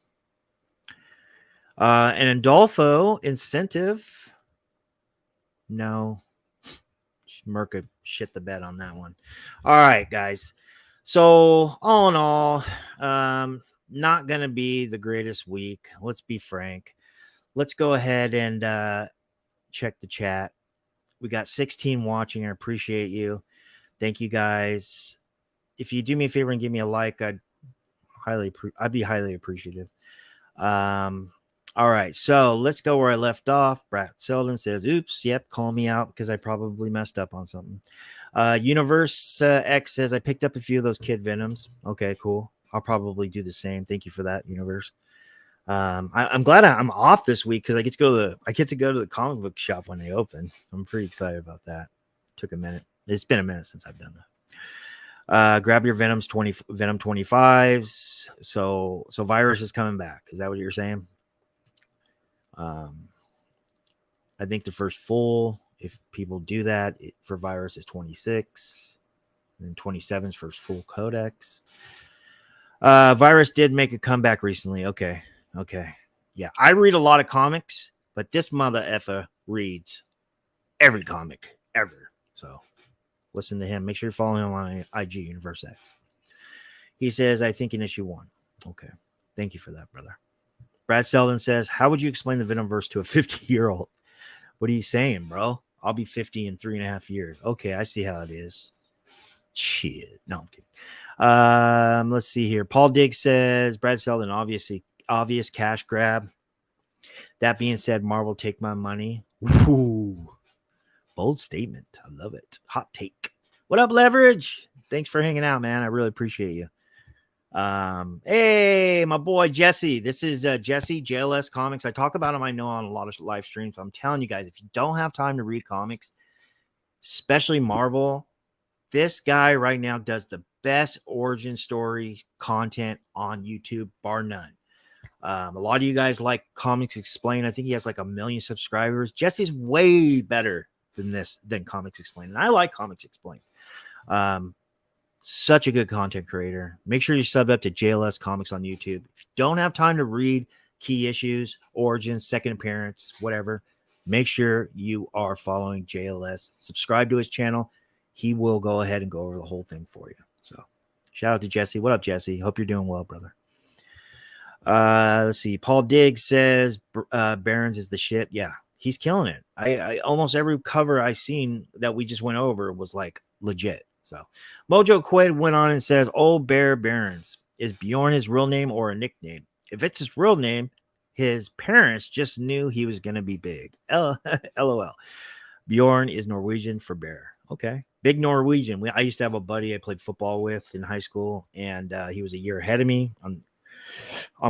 And Andolfo incentive. No. Merca shit the bed on that one. All right, guys. So all in all, not gonna be the greatest week. Let's be frank. Let's go ahead and check the chat. We got 16 watching. I appreciate you. Thank you guys. If you do me a favor and give me a like, I'd be highly appreciative. All right, so let's go where I left off. Brad Selden says, oops, yep, call me out because I probably messed up on something. Universe X says, I picked up a few of those Kid Venoms. Okay, cool. I'll probably do the same. Thank you for that, Universe. I'm glad I'm off this week because I get to go to the comic book shop when they open. I'm pretty excited about that. Took a minute. It's been a minute since I've done that. Grab your Venom 25s. So Virus is coming back. Is that what you're saying? I think the first full, if people do that, for Virus is 26, and then 27 is first full codex. Virus did make a comeback recently. Okay. Yeah, I read a lot of comics, but this mother effer reads every comic ever. So listen to him. Make sure you're following him on IG Universe X. He says, I think in issue 1. Okay. Thank you for that, brother. Brad Selden says, how would you explain the Venomverse to a 50-year-old? What are you saying, bro? I'll be 50 in 3.5 years. Okay, I see how it is. Shit. No, I'm kidding. Let's see here. Paul Diggs says, Brad Selden, obvious cash grab. That being said, Marvel, take my money. Ooh, bold statement. I love it. Hot take. What up, Leverage? Thanks for hanging out, man. I really appreciate you. Hey, my boy Jesse. This is Jesse, JLS Comics. I talk about him, I know, on a lot of live streams. I'm telling you guys, if you don't have time to read comics, especially Marvel, this guy right now does the best origin story content on YouTube, bar none. A lot of you guys like Comics Explained. I think he has like 1 million subscribers. Jesse's way better than Comics Explained, and I like Comics Explained. Such a good content creator. Make sure you sub up to JLS Comics on YouTube. If you don't have time to read key issues, origins, second appearance, whatever, make sure you are following JLS. Subscribe to his channel. He will go ahead and go over the whole thing for you. So shout out to Jesse. What up, Jesse? Hope you're doing well, brother. Let's see. Paul Diggs says Barron's is the shit. Yeah, he's killing it. I almost every cover I seen that we just went over was like legit. So Mojo Quaid went on and says, Old Bear Barron's. Is Bjorn his real name or a nickname? If it's his real name, his parents just knew he was going to be big. LOL. Bjorn is Norwegian for bear. Okay. Big Norwegian. I used to have a buddy I played football with in high school, and he was a year ahead of me on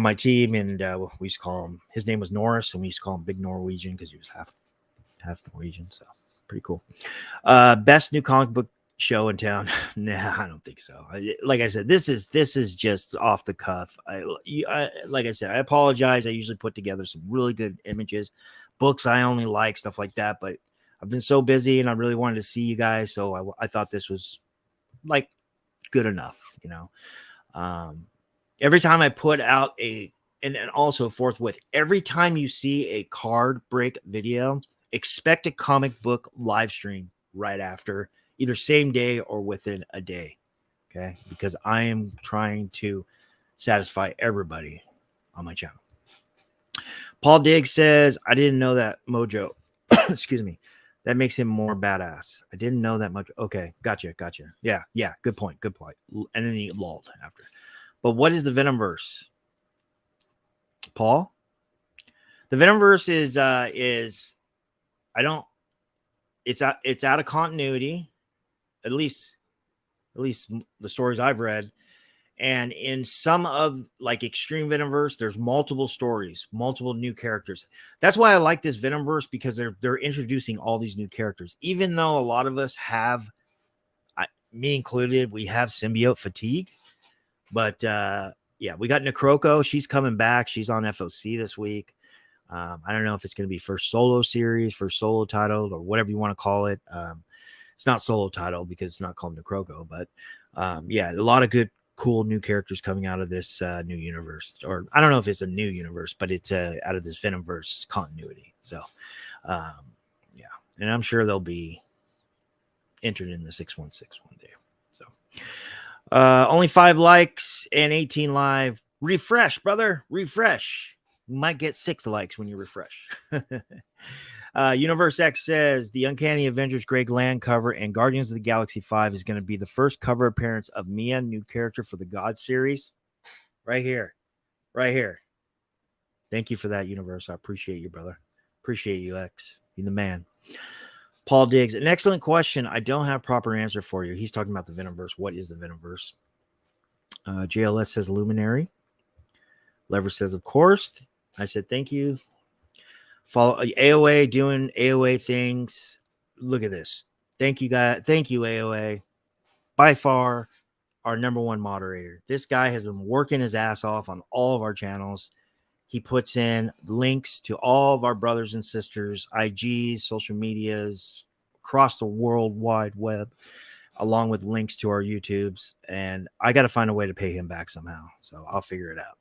my team, and we used to call him, his name was Norris, and we used to call him Big Norwegian because he was half Norwegian. So pretty cool. Best new comic book show in town. Nah, I don't think so. Like I said, this is just off the cuff. Like I said, I apologize. I usually put together some really good images, books I only like, stuff like that, but I've been so busy and I really wanted to see you guys, so I thought this was like good enough, you know. Every time I put out and also forthwith, every time you see a card break video, expect a comic book live stream right after, either same day or within a day. Okay. Because I am trying to satisfy everybody on my channel. Paul Diggs says, I didn't know that Mojo, excuse me, that makes him more badass. I didn't know that much. Okay. Gotcha. Yeah. Good point. And then he lulled after. But what is the Venomverse, Paul? The Venomverse is it's out of continuity, at least the stories I've read. And in some of like Extreme Venomverse, there's multiple stories, multiple new characters. That's why I like this Venomverse, because they're introducing all these new characters. Even though a lot of us have, me included, we have symbiote fatigue. But yeah, we got Necroco. She's coming back. She's on FOC this week. I don't know if it's going to be first solo series, first solo title, or whatever you want to call it. It's not solo title because it's not called Necroco, but yeah, a lot of good, cool new characters coming out of this new universe. Or I don't know if it's a new universe, but it's out of this Venomverse continuity. So yeah, and I'm sure they'll be entered in the 616 one day. So only 5 likes and 18 live. Refresh, brother. Refresh. You might get 6 likes when you refresh. Universe X says the Uncanny Avengers Greg Land cover and Guardians of the Galaxy 5 is going to be the first cover appearance of Mia, new character for the God series. Right here. Thank you for that, Universe. I appreciate you, brother. Appreciate you, X. You're the man. Paul Diggs, an excellent question. I don't have proper answer for you. He's talking about the Venomverse. What is the Venomverse? JLS says Luminary. Leverage says, of course. I said, thank you. Follow AOA doing AOA things. Look at this. Thank you, guys. Thank you, AOA. By far, our number one moderator. This guy has been working his ass off on all of our channels. He puts in links to all of our brothers and sisters, IGs, social medias across the world wide web, along with links to our YouTubes. And I got to find a way to pay him back somehow. So I'll figure it out.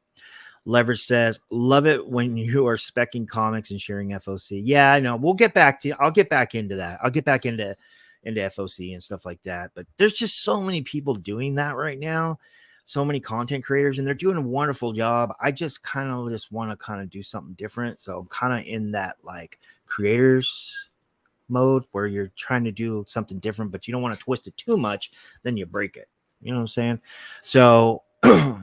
Leverage says, love it when you are speccing comics and sharing FOC. Yeah, I know. I'll get back into that. I'll get back into FOC and stuff like that. But there's just so many people doing that right now. So many content creators, and they're doing a wonderful job. I just kind of want to kind of do something different. So I'm kind of in that like creators mode where you're trying to do something different, but you don't want to twist it too much. Then you break it. You know what I'm saying? So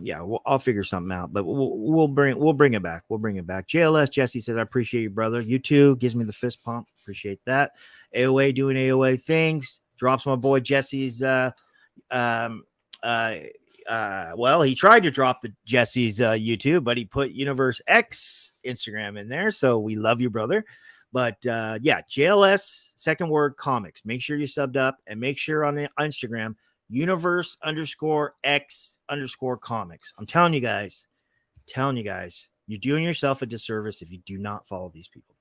yeah, I'll figure something out, but we'll bring it back. We'll bring it back. JLS Jesse says, I appreciate you, brother. You too. Gives me the fist pump. Appreciate that. AOA doing AOA things. Drops my boy Jesse's well, he tried to drop the Jesse's YouTube, but he put Universe X Instagram in there. So we love you, brother. But yeah, JLS second word comics. Make sure you subbed up, and make sure on the Instagram, universe_X_comics. I'm telling you guys, you're doing yourself a disservice if you do not follow these people.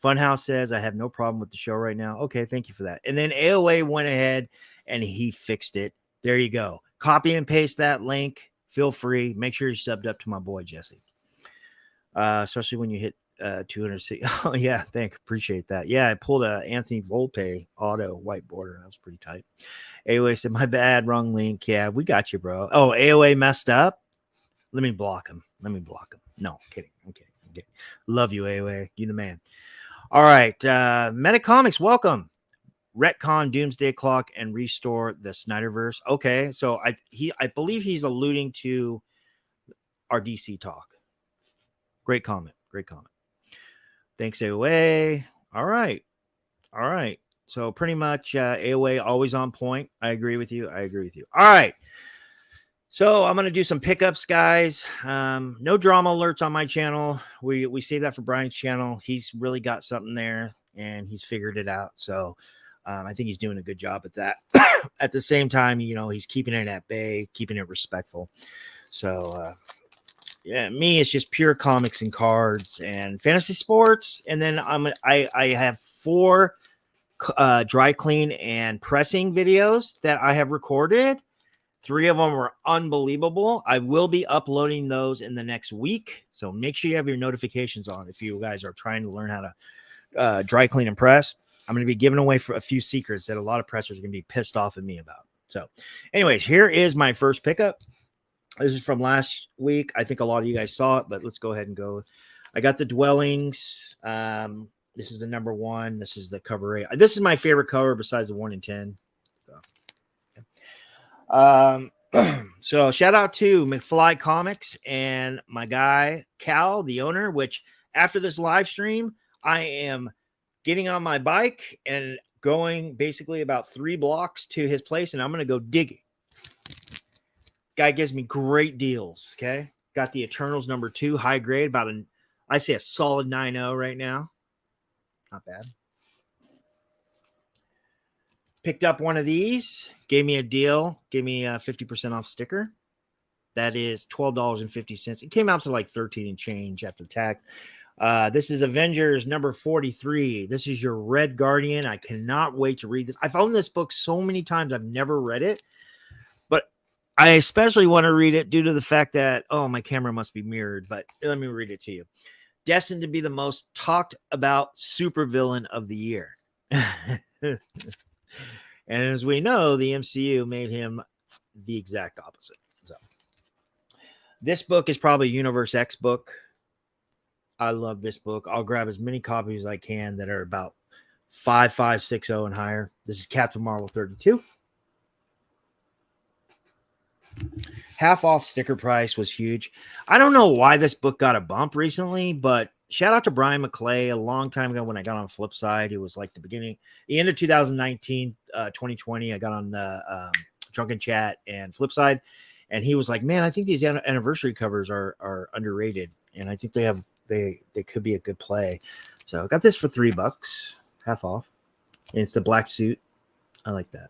Funhouse says, I have no problem with the show right now. Okay, thank you for that. And then AOA went ahead and he fixed it. There you go. Copy and paste that link. Feel free. Make sure you're subbed up to my boy Jesse. Especially when you hit 200. Oh yeah, appreciate that. Yeah, I pulled a Anthony Volpe auto white border. That was pretty tight. AOA said, my bad, wrong link. Yeah, we got you, bro. Oh, AOA messed up. Let me block him. No, I'm kidding. I'm kidding. Love you, AOA. You the man. All right. Metacomics, welcome. Retcon Doomsday Clock and restore the Snyderverse. Okay, so I believe he's alluding to our DC talk. Great comment. Thanks, AOA. All right. So pretty much AOA always on point. I agree with you. All right. So I'm going to do some pickups, guys. No drama alerts on my channel. We save that for Brian's channel. He's really got something there, and he's figured it out. So I think he's doing a good job at that. At the same time, he's keeping it at bay, keeping it respectful. So yeah, me, it's just pure comics and cards and fantasy sports. And then I have 4 dry clean and pressing videos that I have recorded. 3 of them were unbelievable. I will be uploading those in the next week. So make sure you have your notifications on if you guys are trying to learn how to dry clean and press. I'm going to be giving away for a few secrets that a lot of pressers are going to be pissed off at me about. So anyways, here is my first pickup. This is from last week. I think a lot of you guys saw it, but let's go ahead and go. I got the Dwellings. This is the number 1. This is the cover 8. This is my favorite cover besides the 1 in 10. So shout out to McFly Comics and my guy Cal, the owner, which after this live stream, I am getting on my bike and going basically about 3 blocks to his place, and I'm going to go digging. Guy gives me great deals. Okay. Got the Eternals number 2 high grade, I say a solid 9.0 right now. Not bad. Picked up one of these, gave me a deal, gave me a 50% off sticker. That is $12.50. It came out to like 13 and change after tax. This is Avengers number 43. This is your Red Guardian. I cannot wait to read this. I've owned this book so many times. I've never read it, but I especially want to read it due to the fact that, my camera must be mirrored, but let me read it to you. Destined to be the most talked about supervillain of the year. And as we know, the MCU made him the exact opposite. So this book is probably a Universe X book. I love this book. I'll grab as many copies as I can that are about 5560 and higher. This is Captain Marvel 32. Half off sticker price was huge. I don't know why this book got a bump recently, but shout out to Brian McClay. A long time ago when I got on Flipside, it was like the end of 2019, 2020. I got on the Drunken Chat and Flipside, And he was like, man, I think these anniversary covers are underrated. And I think they could be a good play. So I got this for $3, half off. And it's the black suit. I like that.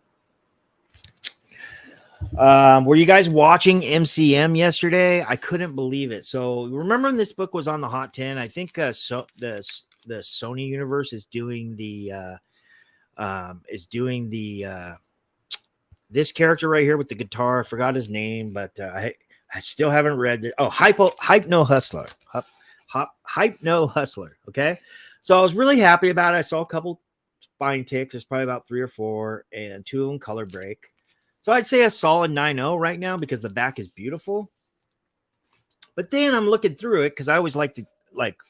Were you guys watching MCM yesterday? I couldn't believe it. So remember when this book was on the Hot 10? I think the Sony universe is doing this character right here with the guitar. I forgot his name, but I still haven't read it. Oh, Hypno Hustler. Hypno Hustler. Okay. So I was really happy about it. I saw a couple spine ticks. There's probably about 3 or 4, and 2 of them color break. So I'd say a solid 9.0 right now because the back is beautiful. But then I'm looking through it because I always like to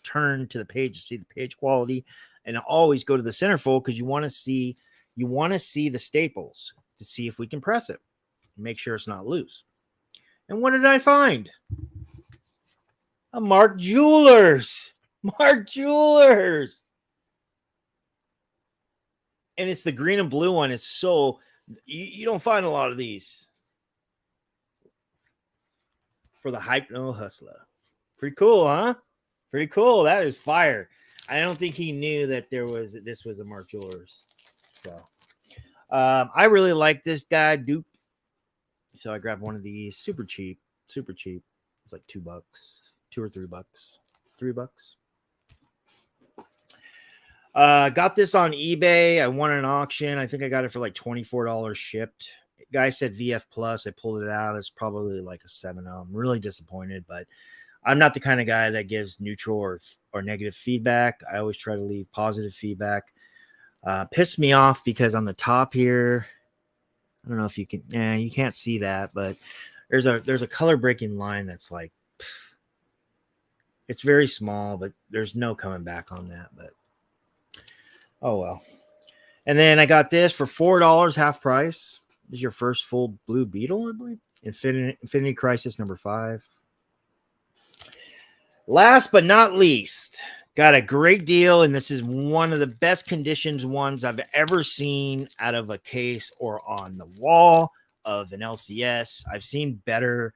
turn to the page to see the page quality, and I always go to the centerfold because you want to see the staples to see if we can press it, make sure it's not loose. And what did I find? A Mark Jewelers. Mark Jewelers. And it's the green and blue one. It's so you don't find a lot of these for the Hypno Hustler. Pretty cool, huh? Pretty cool. That is fire. I don't think he knew that this was a Mark Jewelers. So I really like this guy, Dupe. So I grabbed one of these. Super cheap. Super cheap. It's like $2, $2 or $3. $3. Got this on eBay. I won an auction. I think I got it for like $24 shipped. Guy said VF Plus. I pulled it out. It's probably like a 7.0. I'm really disappointed, but I'm not the kind of guy that gives neutral or negative feedback. I always try to leave positive feedback. Pissed me off because on the top here, I don't know if you can, you can't see that, but there's a color breaking line that's like, it's very small, but there's no coming back on that. But oh well. And then I got this for $4, half price. This is your first full Blue Beetle, I believe. Infinity Crisis number 5. Last but not least, got a great deal, and this is one of the best conditions ones I've ever seen out of a case or on the wall of an LCS. I've seen better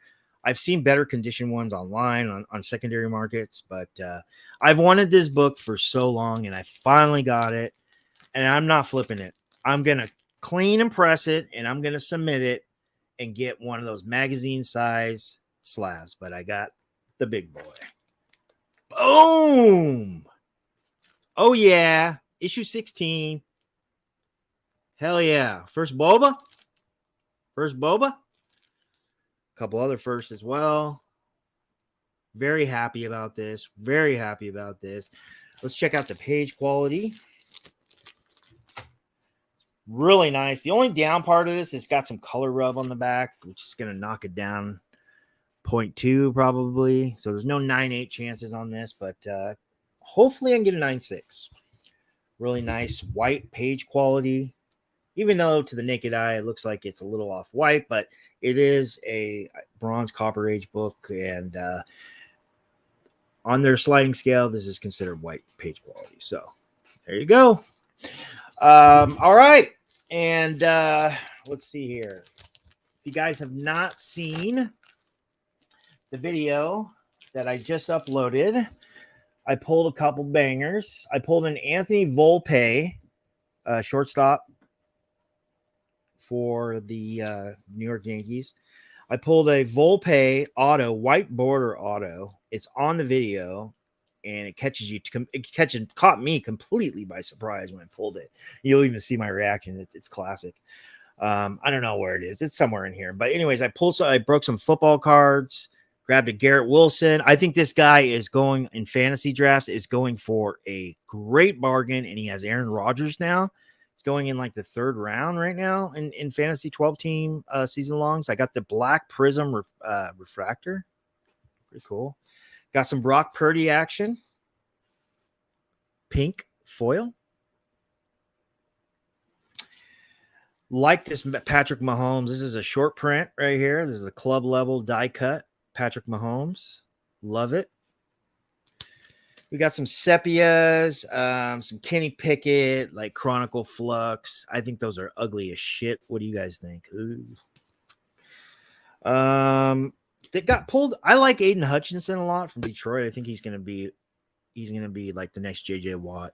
condition ones online on secondary markets, but I've wanted this book for so long, and I finally got it, and I'm not flipping it. I'm going to clean and press it, and I'm going to submit it and get one of those magazine size slabs, but I got the big boy. Boom! Oh, yeah. Issue 16. Hell yeah. First Boba. A couple other firsts as well. Very happy about this. Let's check out the page quality. Really nice. The only down part of this is got some color rub on the back, which is going to knock it down 0.2 probably. So there's no 9.8 chances on this, but hopefully I can get a 9.6. Really nice white page quality. Even though to the naked eye it looks like it's a little off white, but it is a bronze copper age book, and on their sliding scale, this is considered white page quality. So there you go. All right. And let's see here. If you guys have not seen the video that I just uploaded, I pulled a couple bangers. I pulled an Anthony Volpe shortstop for the New York Yankees. I pulled a Volpe auto, white border auto. It's on the video, and it caught me completely by surprise when I pulled it. You'll even see my reaction. It's classic. I don't know where it is. It's somewhere in here. But anyways, I broke some football cards, grabbed a Garrett Wilson. I think this guy is going in fantasy drafts, is going for a great bargain, and he has Aaron Rodgers now. It's going in like the 3rd round right now in fantasy 12-team season longs. I got the black prism refractor. Pretty cool. Got some Brock Purdy action. Pink foil. Like this Patrick Mahomes. This is a short print right here. This is a club level die cut Patrick Mahomes. Love it. We got some sepias, some Kenny Pickett, like Chronicle Flux. I think those are ugly as shit. What do you guys think? Ooh. That got pulled. I like Aiden Hutchinson a lot from Detroit. I think he's gonna be like the next JJ Watt.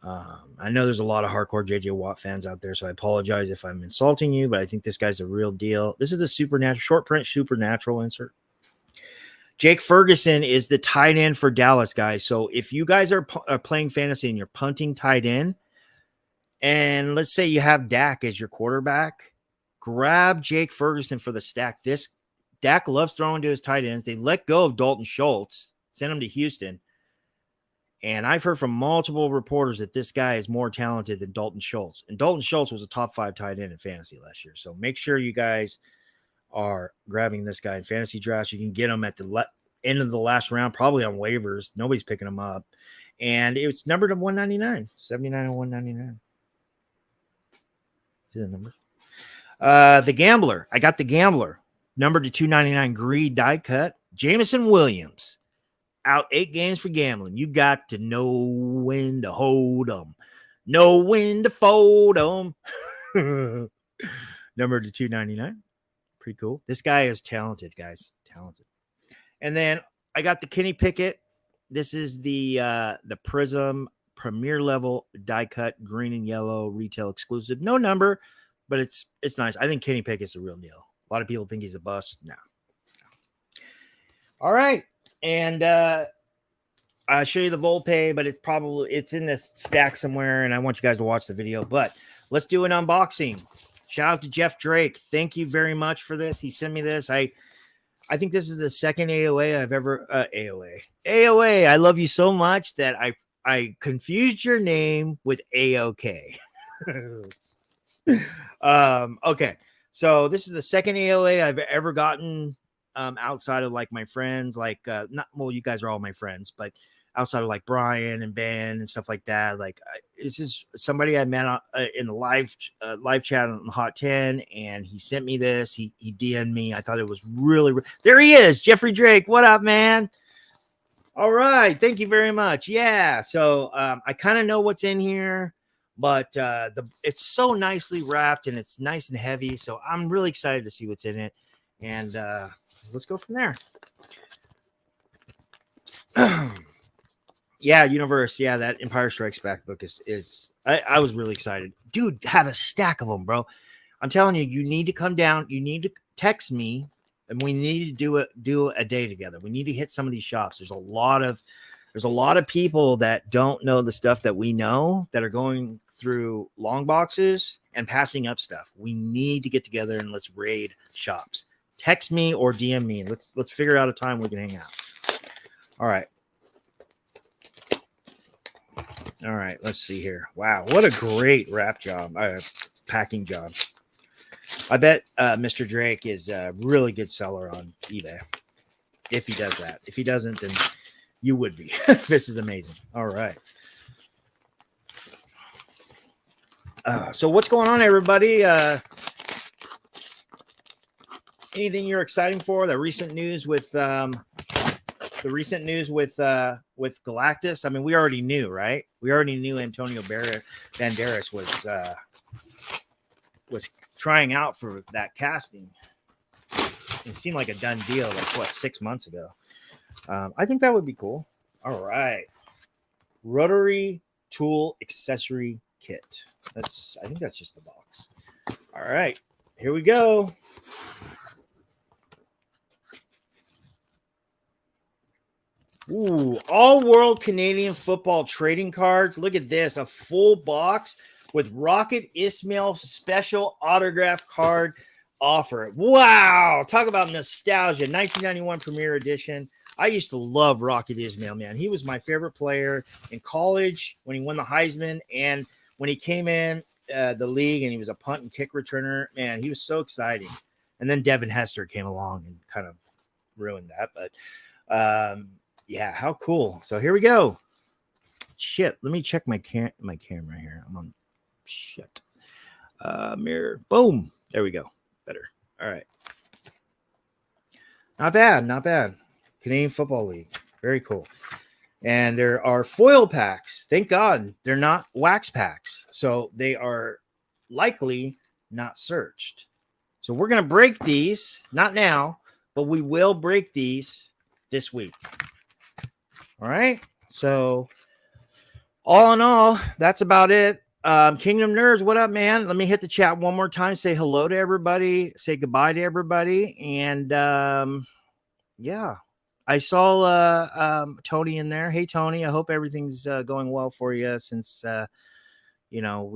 I know there's a lot of hardcore JJ Watt fans out there, so I apologize if I'm insulting you, but I think this guy's a real deal. This is the supernatural short print supernatural insert. Jake Ferguson is the tight end for Dallas, guys. So if you guys are playing fantasy and you're punting tight end, and let's say you have Dak as your quarterback, grab Jake Ferguson for the stack. Dak loves throwing to his tight ends. They let go of Dalton Schultz, sent him to Houston. And I've heard from multiple reporters that this guy is more talented than Dalton Schultz. And Dalton Schultz was a top 5 tight end in fantasy last year. So make sure you guys are grabbing this guy in fantasy drafts. You can get him at the end of the last round, probably on waivers. Nobody's picking him up. And it's numbered to 199, 79 and 199. See the numbers? The Gambler. I got the Gambler. Numbered to 299, Greed die cut. Jameson Williams. Out 8 games for gambling. You got to know when to hold them. Know when to fold them. Numbered to 299. Pretty cool. This guy is talented, guys. Talented. And then I got the Kenny Pickett. This is the Prism Premier Level die cut, green and yellow, retail exclusive. No number, but it's nice. I think Kenny Pickett's a real deal. A lot of people think he's a bust. No. All right. And I'll show you the Volpe, but it's in this stack somewhere, and I want you guys to watch the video. But let's do an unboxing. Shout out to Jeff Drake. Thank you very much for this. He sent me this. I think this is the second AOA I've ever AOA. I love you so much that I confused your name with AOK. Okay. So this is the second AOA I've ever gotten. Outside of like my friends, like you guys are all my friends, but outside of like Brian and Ben and stuff like that, like this is somebody I met in the live chat on the Hot 10, and he sent me this. He DM'd me. I thought it was really there. He is, Jeffrey Drake. What up, man? All right, thank you very much. Yeah, so I kind of know what's in here, but it's so nicely wrapped and it's nice and heavy. So I'm really excited to see what's in it, and let's go from there. Yeah, Universe. Yeah, that Empire Strikes Back book is I was really excited. Dude had a stack of them, bro. I'm telling you, you need to come down. You need to text me, and we need to do a day together. We need to hit some of these shops. There's a lot of people that don't know the stuff that we know, that are going through long boxes and passing up stuff. We need to get together and let's raid shops. Text me or DM me. Let's figure out a time we can hang out. All right. Let's see here. Wow, what a great wrap job, packing job. I bet Mr. Drake is a really good seller on eBay. If he does that. If he doesn't, then you would be. This is amazing. All right. So what's going on, everybody? Anything you're excited for? The recent news with Galactus. I mean, we already knew, right? We already knew Antonio Banderas was trying out for that casting. It seemed like a done deal, like 6 months ago. I think that would be cool. All right, rotary tool accessory kit. I think that's just the box. All right, here we go. Ooh, all-world Canadian football trading cards. Look at this, a full box with Rocket Ismail special autograph card offer. Wow, talk about nostalgia. 1991 Premier Edition. I used to love Rocket Ismail, man. He was my favorite player in college when he won the Heisman, and when he came in the league and he was a punt and kick returner. Man, he was so exciting. And then Devin Hester came along and kind of ruined that, but yeah, how cool. So here we go. Shit, let me check my camera here. I'm on shit. Mirror. Boom. There we go. Better. All right. Not bad. Canadian Football League. Very cool. And there are foil packs. Thank God they're not wax packs. So they are likely not searched. So we're going to break these, not now, but we will break these this week. All right. So all in all, that's about it. Kingdom Nerds, what up, man? Let me hit the chat one more time. Say hello to everybody. Say goodbye to everybody. And yeah, I saw Tony in there. Hey, Tony, I hope everything's going well for you since, you know,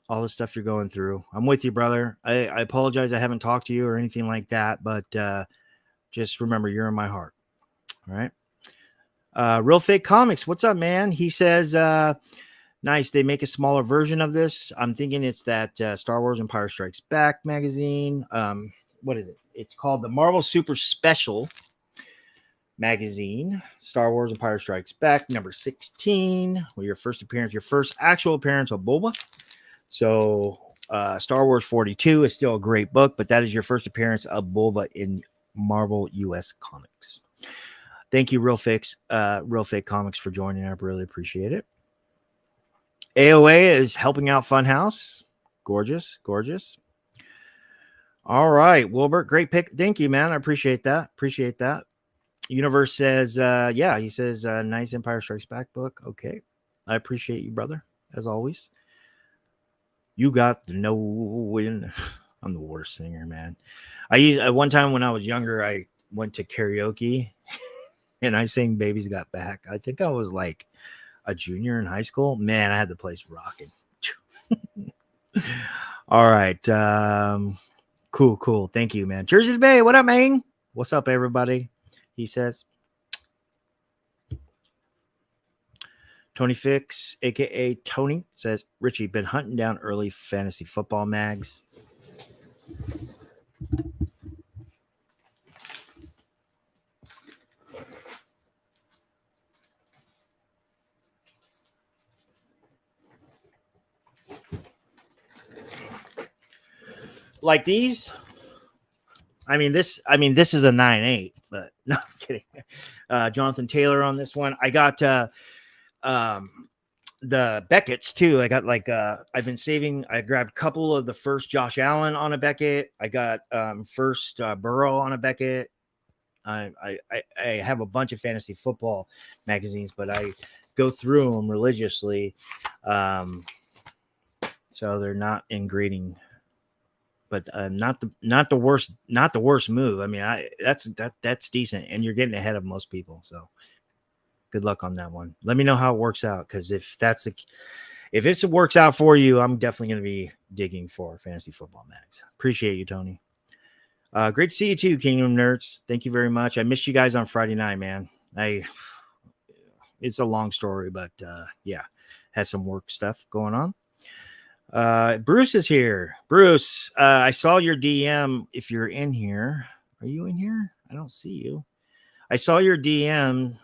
all the stuff you're going through. I'm with you, brother. I apologize. I haven't talked to you or anything like that, but just remember you're in my heart. All right. Real Fake Comics, what's up, man? He says, nice. They make a smaller version of this. I'm thinking it's that Star Wars Empire Strikes Back magazine. What is it? It's called the Marvel Super Special magazine. Star Wars Empire Strikes Back, number 16. Well, your first actual appearance of Boba. So Star Wars 42 is still a great book, but that is your first appearance of Boba in Marvel US Comics. Thank you, Real Fake Comics, for joining. I really appreciate it. AOA is helping out Funhouse. Gorgeous, gorgeous. All right, Wilbert, great pick. Thank you, man. I appreciate that. Appreciate that. Universe says, yeah, he says, nice Empire Strikes Back book. Okay. I appreciate you, brother, as always. You got the no win. I'm the worst singer, man. One time when I was younger, I went to karaoke and I sang Baby's Got Back. I think I was like a junior in high school. Man, I had the place rocking. All right. Cool. Thank you, man. Jersey Bay, what up, man? What's up, everybody? He says. Tony Fix, a.k.a. Tony, says, Richie, been hunting down early fantasy football mags. Like these? I mean, this is a 9.8, but no, I'm kidding. Jonathan Taylor on this one. I got the Beckett's too. I got I've been saving. I grabbed a couple of the first Josh Allen on a Beckett. I got first Burrow on a Beckett. I have a bunch of fantasy football magazines, but I go through them religiously. So they're not in grading, but not the worst move. I mean, that's decent, and you're getting ahead of most people. So good luck on that one. Let me know how it works out, because if it works out for you, I'm definitely going to be digging for fantasy football mags. Appreciate you, Tony. Great to see you too, Kingdom Nerds. Thank you very much. I missed you guys on Friday night, man. It's a long story, but yeah, had some work stuff going on. Bruce is here. Bruce, I saw your DM. If you're in here, are you in here? I don't see you. I saw your DM.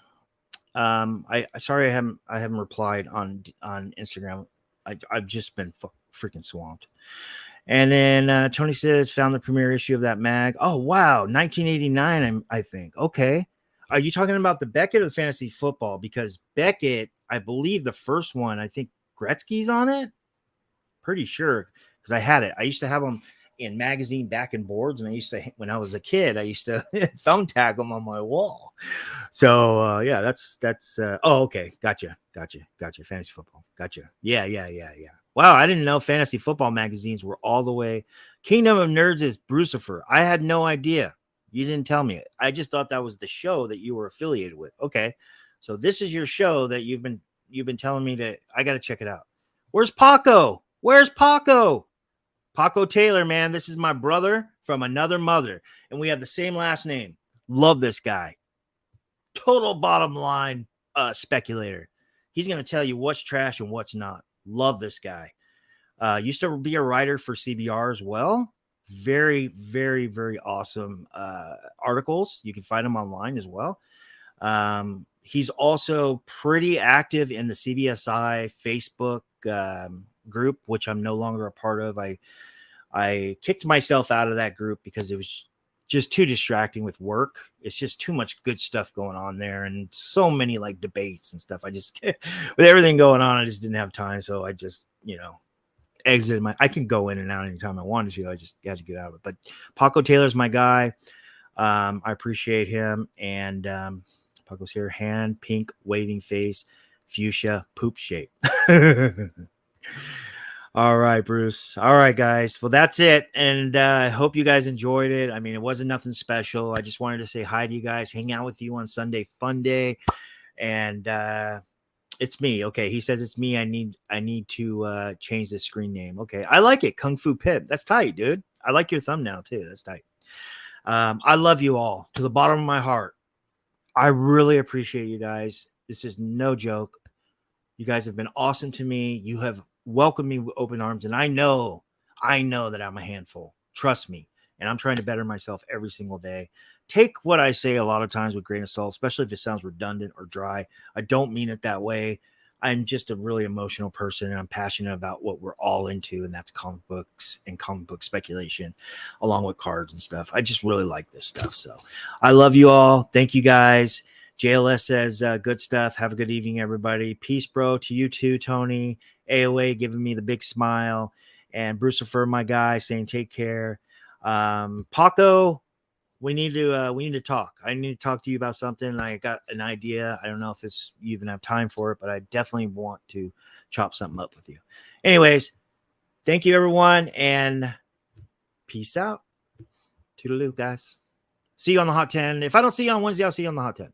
Sorry, I haven't replied on Instagram. I've just been freaking swamped. And then Tony says, found the premiere issue of that mag. Oh, wow. 1989, I think. Okay. Are you talking about the Beckett or the fantasy football? Because Beckett, I believe the first one, I think Gretzky's on it. Pretty sure, because I had it. I used to have them in magazine back and boards, and I used to, when I was a kid, I used to thumbtack them on my wall. So yeah, that's oh, okay, gotcha. Fantasy football, gotcha. Yeah. Wow, I didn't know fantasy football magazines were all the way. Kingdom of Nerds is Brucifer. I had no idea. You didn't tell me. I just thought that was the show that you were affiliated with. Okay, so this is your show that you've been telling me to. I got to check it out. Where's Paco? Where's Paco? Paco Taylor, man. This is my brother from another mother, and we have the same last name. Love this guy. Total bottom line speculator. He's going to tell you what's trash and what's not. Love this guy. Used to be a writer for CBR as well. Very, very, very awesome articles. You can find them online as well. He's also pretty active in the CBSI Facebook group, which I'm no longer a part of. I kicked myself out of that group because it was just too distracting with work. It's just too much good stuff going on there, and so many like debates and stuff. I just, with everything going on, I just didn't have time. So I just, exited my. I can go in and out anytime I wanted to. I just had to get out of it. But Paco Taylor's my guy. I appreciate him. And Paco's here. Hand, pink, waving face, fuchsia, poop shape. All right, Bruce. All right, guys. Well, that's it. And I hope you guys enjoyed it. I mean, it wasn't nothing special. I just wanted to say hi to you guys, hang out with you on Sunday Fun Day. And it's me. Okay. He says it's me. I need to change the screen name. Okay. I like it. Kung Fu Pip. That's tight, dude. I like your thumbnail too. That's tight. I love you all to the bottom of my heart. I really appreciate you guys. This is no joke. You guys have been awesome to me. You have welcomed me with open arms. And I know that I'm a handful. Trust me. And I'm trying to better myself every single day. Take what I say a lot of times with grain of salt, especially if it sounds redundant or dry. I don't mean it that way. I'm just a really emotional person, and I'm passionate about what we're all into, and that's comic books and comic book speculation, along with cards and stuff. I just really like this stuff. So I love you all. Thank you, guys. JLS says, good stuff. Have a good evening, everybody. Peace, bro. To you too, Tony. AOA giving me the big smile. And Brucifer, my guy, saying take care. Paco, we need to talk. I need to talk to you about something. I got an idea. I don't know if you even have time for it, but I definitely want to chop something up with you. Anyways, thank you, everyone, and peace out. Toodaloo, guys. See you on the Hot 10. If I don't see you on Wednesday, I'll see you on the Hot 10.